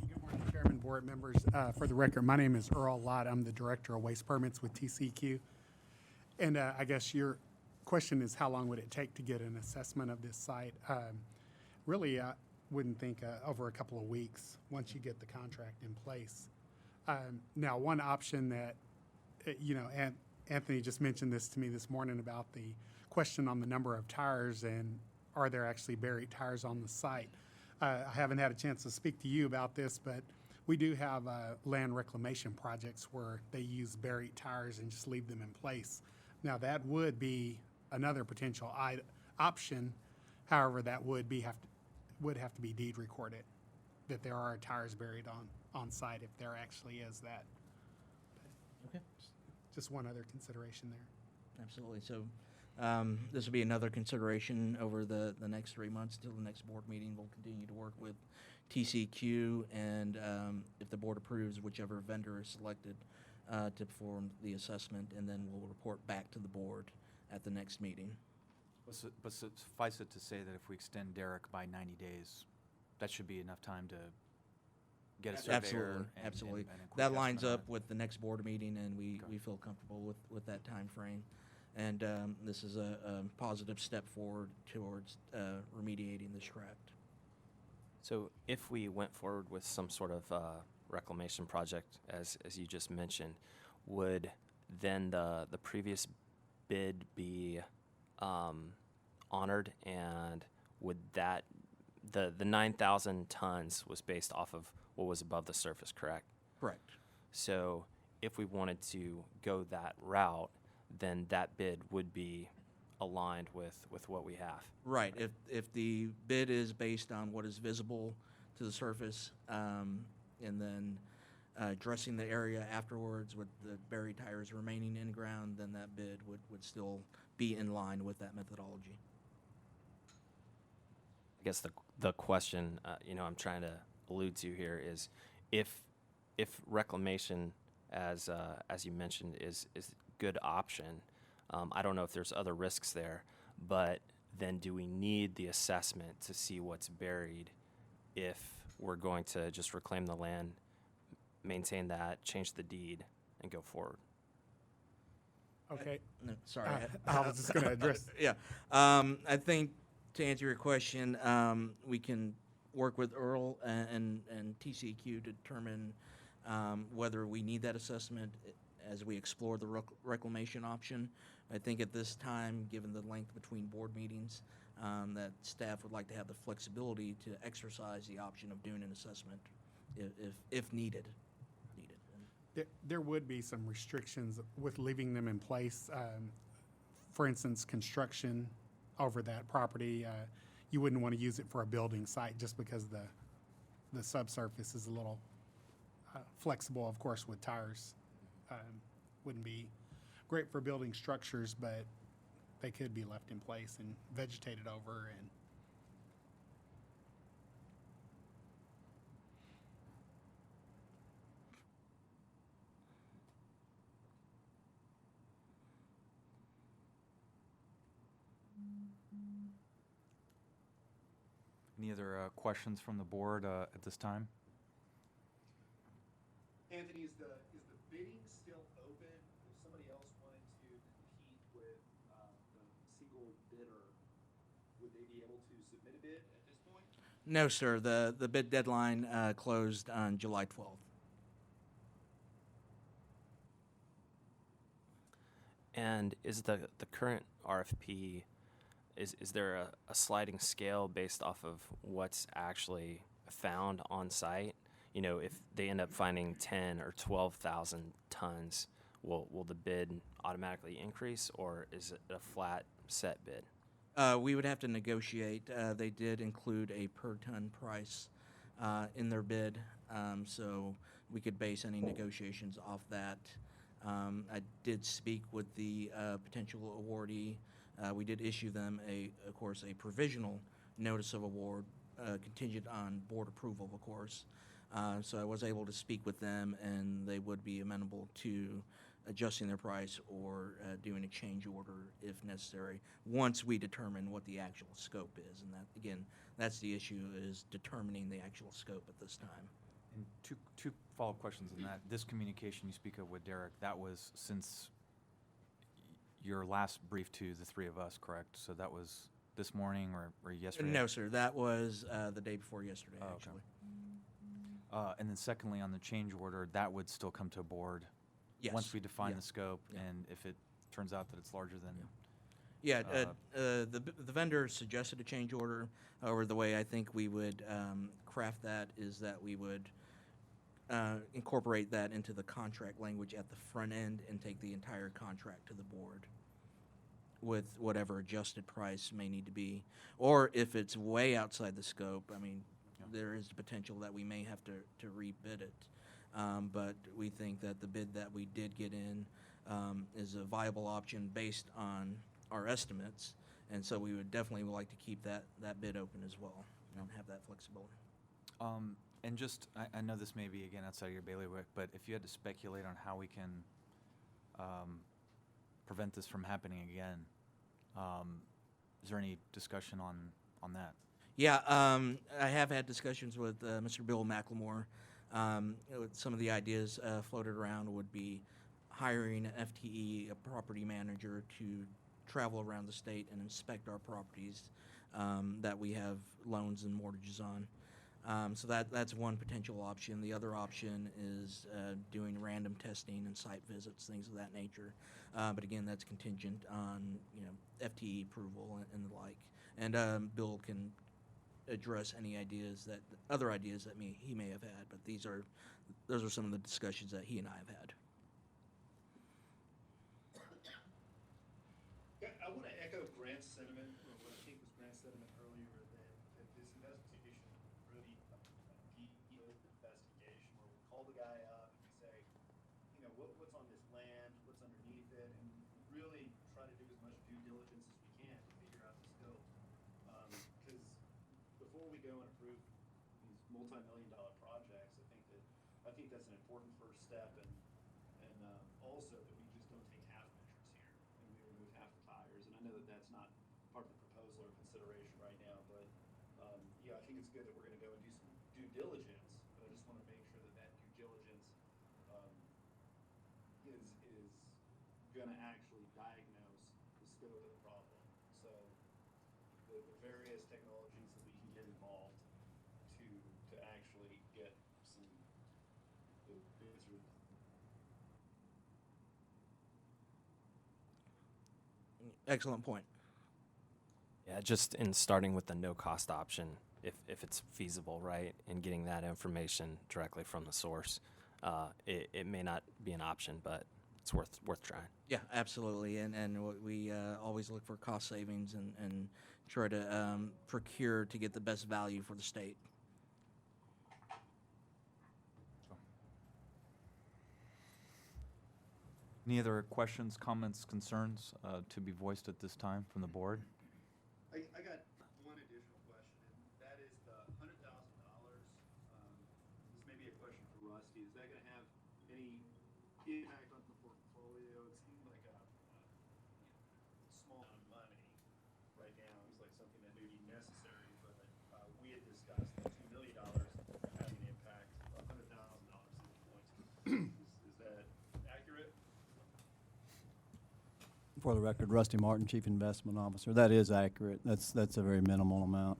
[SPEAKER 8] Good morning, Chairman, board members. For the record, my name is Earl Lott. I'm the Director of Waste Permits with TCQ. And I guess your question is how long would it take to get an assessment of this site? Really, I wouldn't think over a couple of weeks once you get the contract in place. Now, one option that, Anthony just mentioned this to me this morning about the question on the number of tires and are there actually buried tires on the site? I haven't had a chance to speak to you about this, but we do have land reclamation projects where they use buried tires and just leave them in place. Now, that would be another potential option. However, that would have to be deed recorded, that there are tires buried on site if there actually is that.
[SPEAKER 7] Okay.
[SPEAKER 8] Just one other consideration there.
[SPEAKER 7] Absolutely. So this will be another consideration over the next 3 months until the next board meeting. We'll continue to work with TCQ, and if the board approves, whichever vendor is selected to perform the assessment, and then we'll report back to the board at the next meeting.
[SPEAKER 1] But suffice it to say that if we extend Derek by 90 days, that should be enough time to get a surveyor.
[SPEAKER 7] Absolutely,
[SPEAKER 1] and-
[SPEAKER 7] absolutely.
[SPEAKER 1] and a quick
[SPEAKER 7] That lines
[SPEAKER 1] estimate on
[SPEAKER 7] up with the next board meeting, and we
[SPEAKER 1] Okay.
[SPEAKER 7] feel comfortable with that time frame. And this is a positive step forward towards remediating this tract.
[SPEAKER 2] So if we went forward with some sort of reclamation project, as you just mentioned, would then the previous bid be honored, and would that the 9,000 tons was based off of what was above the surface, correct?
[SPEAKER 7] Correct.
[SPEAKER 2] So if we wanted to go that route, then that bid would be aligned with what we have.
[SPEAKER 7] Right. If the bid is based on what is visible to the surface, and then addressing the area afterwards with the buried tires remaining in ground, then that bid would still be in line with that methodology.
[SPEAKER 2] I guess the question I'm trying to allude to here is if reclamation, as you mentioned, is a good option. I don't know if there's other risks there, but then do we need the assessment to see what's buried if we're going to just reclaim the land, maintain that, change the deed, and go forward?
[SPEAKER 8] Okay.
[SPEAKER 7] No, sorry.
[SPEAKER 8] I was just going to address.
[SPEAKER 7] Yeah. I think to answer your question, we can work with Earl and TCQ to determine whether we need that assessment as we explore the reclamation option. I think at this time, given the length between board meetings, that staff would like to have the flexibility to exercise the option of doing an assessment if needed.
[SPEAKER 8] There would be some restrictions with leaving them in place. For instance, construction over that property, you wouldn't want to use it for a building site just because the subsurface is a little flexible, of course, with tires. Wouldn't be great for building structures, but they could be left in place and vegetated over. And
[SPEAKER 1] Any other questions from the board at this time?
[SPEAKER 9] Anthony, is the bidding still open? If somebody else wanted to compete with the single bidder, would they be able to submit a bid at this point?
[SPEAKER 7] No, sir. The bid deadline closed on July 12th.
[SPEAKER 2] And is the current RFP, is there a sliding scale based off of what's actually found on site? You know, if they end up finding 10 or 12,000 tons, will the bid automatically increase, or is it a flat set bid?
[SPEAKER 7] We would have to negotiate. They did include a per ton price in their bid, so we could base any negotiations off that. I did speak with the potential awardee. We did issue them, of course, a provisional notice of award contingent on board approval, of course. So I was able to speak with them, and they would be amenable to adjusting their price or doing a change order if necessary, once we determine what the actual scope is. And that, again, that's the issue, is determining the actual scope at this time.
[SPEAKER 1] And two follow-up questions on that. This communication you speak of with Derek, that was since your last brief to the three of us, correct? So that was this morning or yesterday?
[SPEAKER 7] No, sir, that was the day before yesterday,
[SPEAKER 1] Oh, okay.
[SPEAKER 7] actually.
[SPEAKER 1] And then secondly, on the change order, that would still come to a board?
[SPEAKER 7] Yes.
[SPEAKER 1] Once we define
[SPEAKER 7] Yeah.
[SPEAKER 1] the scope,
[SPEAKER 7] Yeah.
[SPEAKER 1] and if it turns out that it's larger than?
[SPEAKER 7] Yeah, the vendor suggested a change order. However, the way I think we would craft that is that we would incorporate that into the contract language at the front end and take the entire contract to the board with whatever adjusted price may need to be. Or if it's way outside the scope, I mean,
[SPEAKER 1] Yeah.
[SPEAKER 7] there is the potential that we may have to rebid it. But we think that the bid that we did get in is a viable option based on our estimates, and so we would definitely like to keep that bid open as well and have that flexibility.
[SPEAKER 1] And just, I know this may be, again, outside of your bailiwick, but if you had to speculate on how we can prevent this from happening again, is there any discussion on that?
[SPEAKER 7] Yeah, I have had discussions with Mr. Bill McLemore. Some of the ideas floated around would be hiring an FTE, a property manager, to travel around the state and inspect our properties that we have loans and mortgages on. So that's one potential option. The other option is doing random testing and site visits, things of that nature. But again, that's contingent on FTE approval and the like. And Bill can address any other ideas that he may have had. But those are some of the discussions that he and I have had.
[SPEAKER 9] Yeah, I want to echo Grant's sentiment, or what I think was Grant's sentiment earlier, that this investigation really a detailed investigation where we call the guy up and we say, what's on this land, what's underneath it, and really try to do as much due diligence as we can to figure out the scope. Because before we go and approve these multi-million-dollar projects, I think that's an important first step, and also that we just don't take half measures here and we remove half the tires. And I know that that's not part of the proposal or consideration right now, but yeah, I think it's good that we're going to go and do some due diligence. But I just want to make sure that due diligence is going to actually diagnose the scope of the problem. So the various technologies that we can get involved to actually get some the answer.
[SPEAKER 7] Excellent point.
[SPEAKER 2] Yeah, just in starting with the no-cost option, if it's feasible, right, and getting that information directly from the source, it may not be an option, but it's worth trying.
[SPEAKER 7] Yeah, absolutely. And we always look for cost savings and try to procure to get the best value for the state.
[SPEAKER 1] Any other questions, comments, concerns to be voiced at this time from the board?
[SPEAKER 9] I got one additional question, and that is the $100,000. This may be a question for Rusty. Is that going to have any impact on the portfolio? It seemed like a small amount of money right now. It's like something that may be necessary, but we had discussed the $2 million having an impact. $100,000 is going to. Is that accurate?
[SPEAKER 4] For the record, Rusty Martin, Chief Investment Officer. That is accurate. That's a very minimal amount.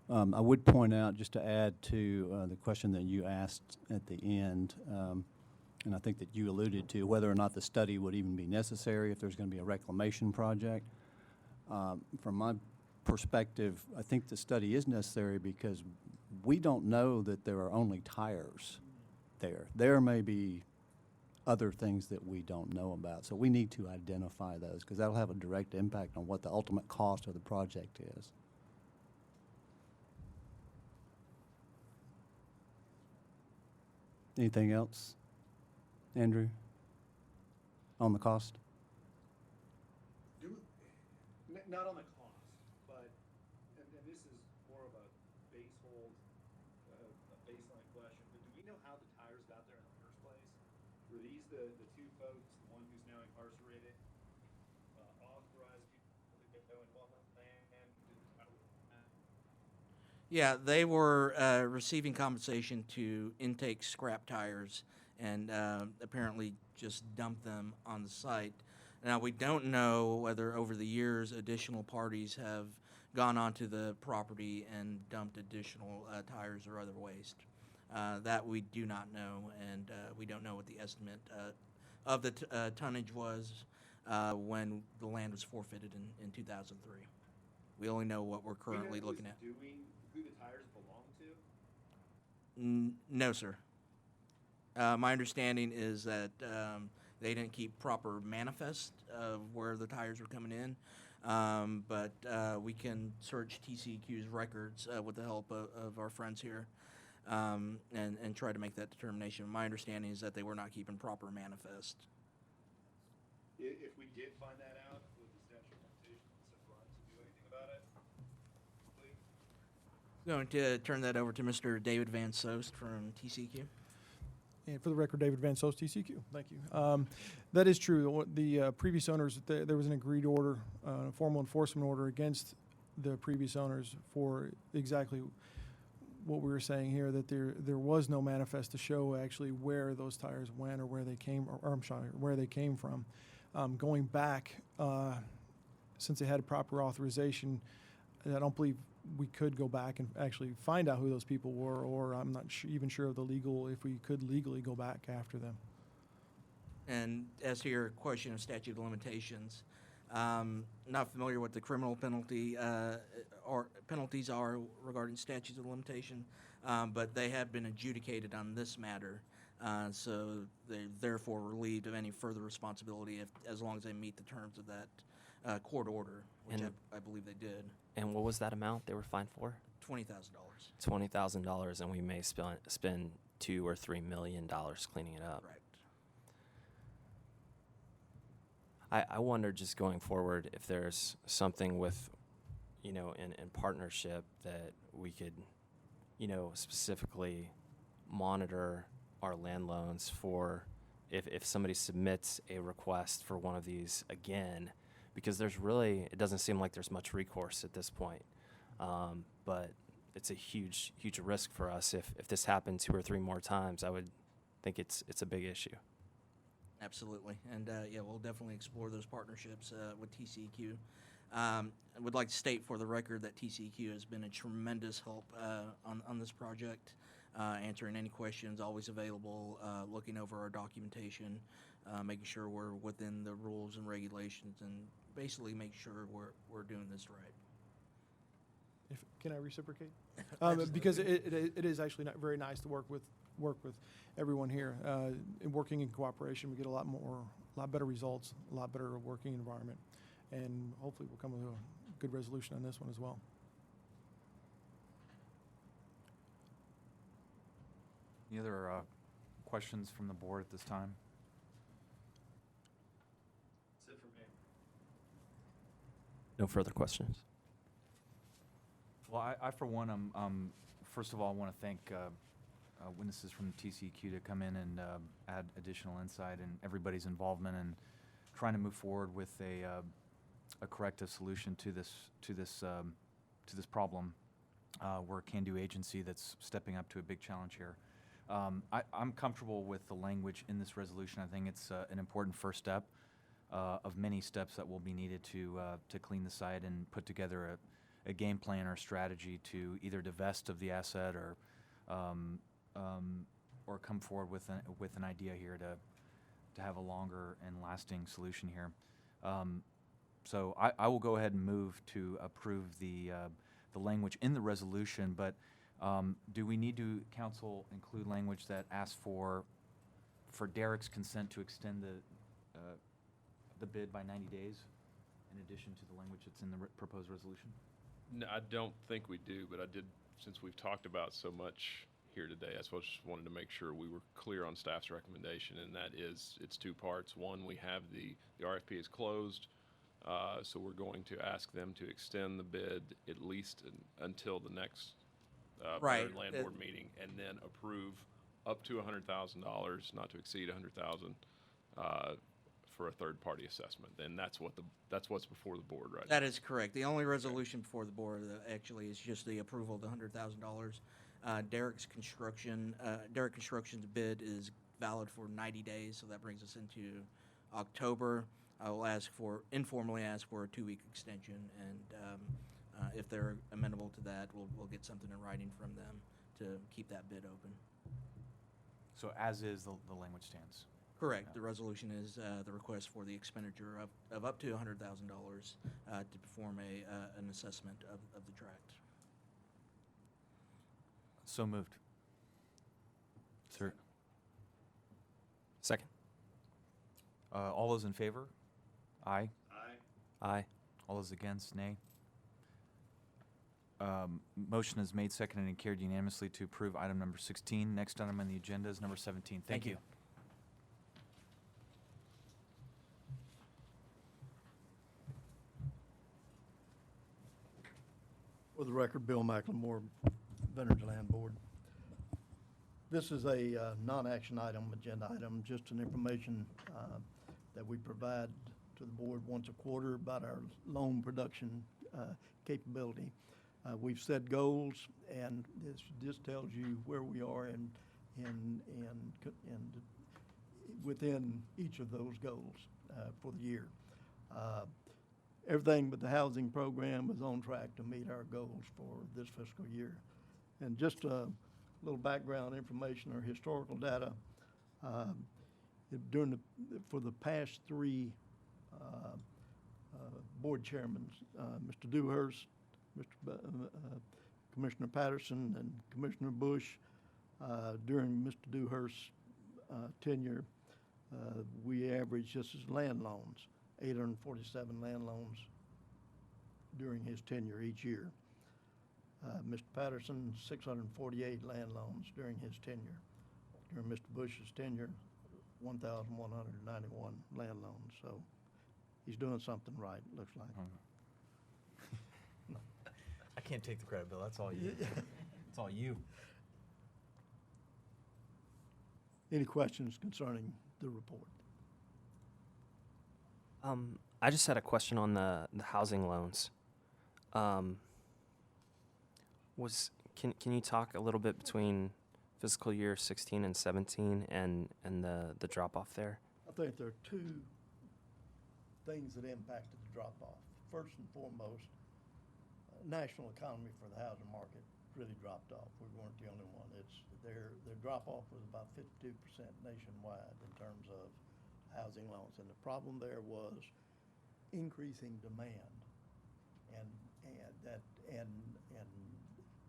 [SPEAKER 4] I would point out, just to add to the question that you asked at the end, and I think that you alluded to, whether or not the study would even be necessary if there's going to be a reclamation project. From my perspective, I think the study is necessary because we don't know that there are only tires there. There may be other things that we don't know about. So we need to identify those because that'll have a direct impact on what the ultimate cost of the project is. Anything else, Andrew, on the cost?
[SPEAKER 9] Not on the cost, but, and this is more of a the two folks, the one who's now incarcerated, authorize people to go and walk on land?
[SPEAKER 7] Yeah, they were receiving compensation to intake scrap tires and apparently just dump them on the site. Now, we don't know whether over the years additional parties have gone onto the property and dumped additional tires or other waste. That we do not know, and we don't know what the estimate of the tonnage was when the land was forfeited in 2003. We only know what we're currently looking at.
[SPEAKER 9] Who the tires belong to?
[SPEAKER 7] No, sir. My understanding is that they didn't keep proper manifest of where the tires were coming in, but we can search TCEQ's records with the help of our friends here and try to make that determination. My understanding is that they were not keeping proper manifest.
[SPEAKER 9] If we did find that out, would the statute of limitations have run to do anything about it? Please?
[SPEAKER 7] Going to turn that over to Mr. David Van Soest from TCEQ.
[SPEAKER 10] And for the record, David Van Soest, TCQ. Thank you. That is true. The previous owners, there was an agreed order, a formal enforcement order against the previous owners for exactly what we were saying here, that there was no manifest to show actually where those tires went or where they came, or I'm sorry, where they came from. Going back, since they had proper authorization, I don't believe we could go back and actually find out who those people were, or I'm not even sure of the legal, if we could legally go back after them.
[SPEAKER 7] And as to your question of statute of limitations, not familiar with the criminal penalty or penalties are regarding statutes of limitation, but they have been adjudicated on this matter, so they're therefore relieved of any further responsibility as long as they meet the terms of that court order, which I believe they did.
[SPEAKER 2] And what was that amount they were fined for?
[SPEAKER 7] $20,000.
[SPEAKER 2] $20,000, and we may spend $2 or $3 million cleaning it up.
[SPEAKER 7] Right.
[SPEAKER 2] I wonder, just going forward, if there's something with, in partnership that we could, specifically monitor our land loans for if somebody submits a request for one of these again, because it doesn't seem like there's much recourse at this point. But it's a huge, huge risk for us. If this happened 2 or 3 more times, I would think it's a big issue.
[SPEAKER 7] Absolutely, and we'll definitely explore those partnerships with TCEQ. I would like to state for the record that TCEQ has been a tremendous help on this project, answering any questions, always available, looking over our documentation, making sure we're within the rules and regulations, and basically make sure we're doing this right.
[SPEAKER 10] Can I reciprocate? Because it is actually very nice to work with everyone here. Working in cooperation, we get a lot better results, a lot better working environment, and hopefully we'll come with a good resolution on this one as well.
[SPEAKER 1] Any other questions from the board at this time?
[SPEAKER 9] That's it for me.
[SPEAKER 2] No further questions.
[SPEAKER 1] Well, I for one, first of all, I want to thank witnesses from TCEQ to come in and add additional insight and everybody's involvement in trying to move forward with a corrective solution to this problem. We're a can-do agency that's stepping up to a big challenge here. I'm comfortable with the language in this resolution. I think it's an important first step of many steps that will be needed to clean the site and put together a game plan or strategy to either divest of the asset or come forward with an idea here to have a longer and lasting solution here. So I will go ahead and move to approve the language in the resolution, but do we need to, council, include language that asks for Derek's consent to extend the bid by 90 days in addition to the language that's in the proposed resolution?
[SPEAKER 11] No, I don't think we do, but I did, since we've talked about so much here today, I suppose just wanted to make sure we were clear on staff's recommendation, and that is, it's 2 parts. One, we have the RFP is closed, so we're going to ask them to extend the bid at least until the next
[SPEAKER 7] Right.
[SPEAKER 11] land board meeting, and then approve up to $100,000, not to exceed $100,000 for a third-party assessment. And that's what's before the board right now.
[SPEAKER 7] That is correct. The only resolution before the board actually is just the approval of the $100,000. Derrick's Construction's bid is valid for 90 days, so that brings us into October. I will informally ask for a 2-week extension, and if they're amenable to that, we'll get something in writing from them to keep that bid open.
[SPEAKER 1] So as is, the language stands.
[SPEAKER 7] Correct.
[SPEAKER 1] Yeah.
[SPEAKER 7] The resolution is the request for the expenditure of up to $100,000 to perform an assessment of the tract.
[SPEAKER 1] So moved. Sir,
[SPEAKER 2] Second.
[SPEAKER 1] all those in favor? Aye.
[SPEAKER 3] Aye.
[SPEAKER 2] Aye.
[SPEAKER 1] All those against, nay. Motion is made, seconded, and carried unanimously to approve item number 16. Next item on the agenda is number 17. Thank you.
[SPEAKER 5] For the record, Bill McLemore, Veterans Land Board. This is a non-action item, agenda item, just an information that we provide to the board once a quarter about our loan production capability. We've set goals, and this just tells you where we are in within each of those goals for the year. Everything but the housing program is on track to meet our goals for this fiscal year. And just a little background information or historical data. For the past 3 board chairmen, Mr. Dewhurst, Commissioner Patterson, and Commissioner Bush, during Mr. Dewhurst's tenure, we averaged, just as land loans, 847 land loans during his tenure each year. Mr. Patterson, 648 land loans during his tenure. During Mr. Bush's tenure, 1,191 land loans. So he's doing something right, looks like.
[SPEAKER 1] I can't take the credit, Bill. That's all you. It's all you.
[SPEAKER 5] Any questions concerning the report?
[SPEAKER 2] I just had a question on the housing loans. Can you talk a little bit between fiscal year 16 and 17 and the drop off there?
[SPEAKER 5] I think there are 2 things that impacted the drop-off. First and foremost, national economy for the housing market really dropped off. We weren't the only one. Their drop-off was about 52% nationwide in terms of housing loans. And the problem there was increasing demand and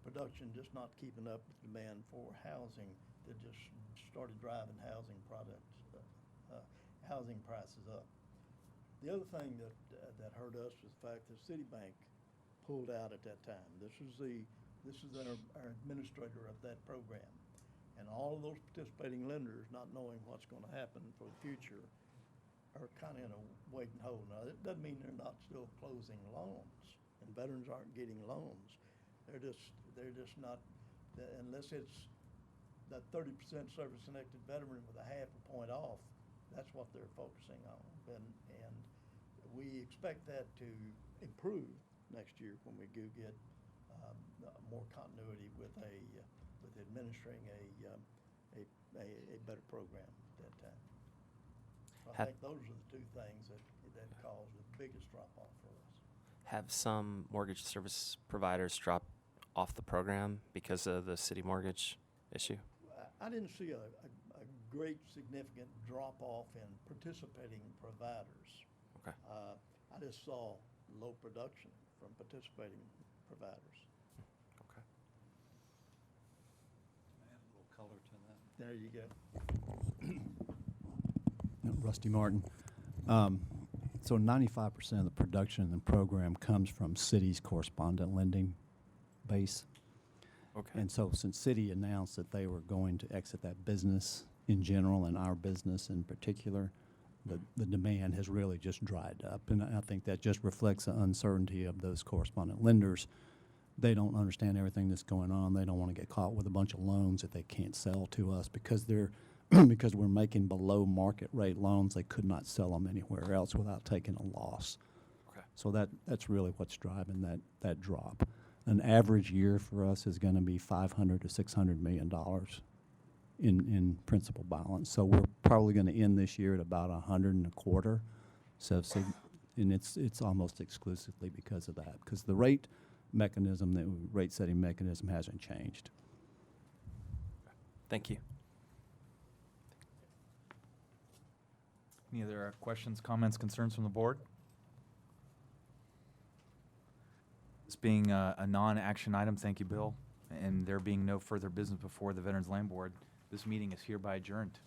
[SPEAKER 5] production just not keeping up with demand for housing that just started driving housing prices up. The other thing that hurt us was the fact that Citibank pulled out at that time. This is our administrator of that program. And all of those participating lenders, not knowing what's going to happen for the future, are kind of in a wait and hold. Now, it doesn't mean they're not still closing loans, and veterans aren't getting loans. They're just not, unless it's that 30% service-connected veteran with a half a point off, that's what they're focusing on. And we expect that to improve next year when we do get more continuity with administering a better program at that time. I think those are the 2 things that caused the biggest drop-off for us.
[SPEAKER 2] Have some mortgage service providers dropped off the program because of the city mortgage issue?
[SPEAKER 5] I didn't see a great significant drop-off in participating providers.
[SPEAKER 2] Okay.
[SPEAKER 5] I just saw low production from participating providers.
[SPEAKER 2] Okay.
[SPEAKER 4] Add a little color to that.
[SPEAKER 5] There you go.
[SPEAKER 4] Rusty Martin. So 95% of the production in the program comes from Citi's correspondent lending base.
[SPEAKER 2] Okay.
[SPEAKER 4] And so since Citi announced that they were going to exit that business in general and our business in particular, the demand has really just dried up. And I think that just reflects the uncertainty of those correspondent lenders. They don't understand everything that's going on. They don't want to get caught with a bunch of loans that they can't sell to us because they're because we're making below market rate loans, they could not sell them anywhere else without taking a loss.
[SPEAKER 2] Okay.
[SPEAKER 4] So that's really what's driving that drop. An average year for us is going to be $500 to $600 million in principal balance. So we're probably going to end this year at about 125. And it's almost exclusively because of that, because the rate setting mechanism hasn't changed.
[SPEAKER 2] Thank you.
[SPEAKER 1] Any other questions, comments, concerns from the board? This being a non-action item, thank you, Bill, and there being no further business before the Veterans Land Board, this meeting is hereby adjourned.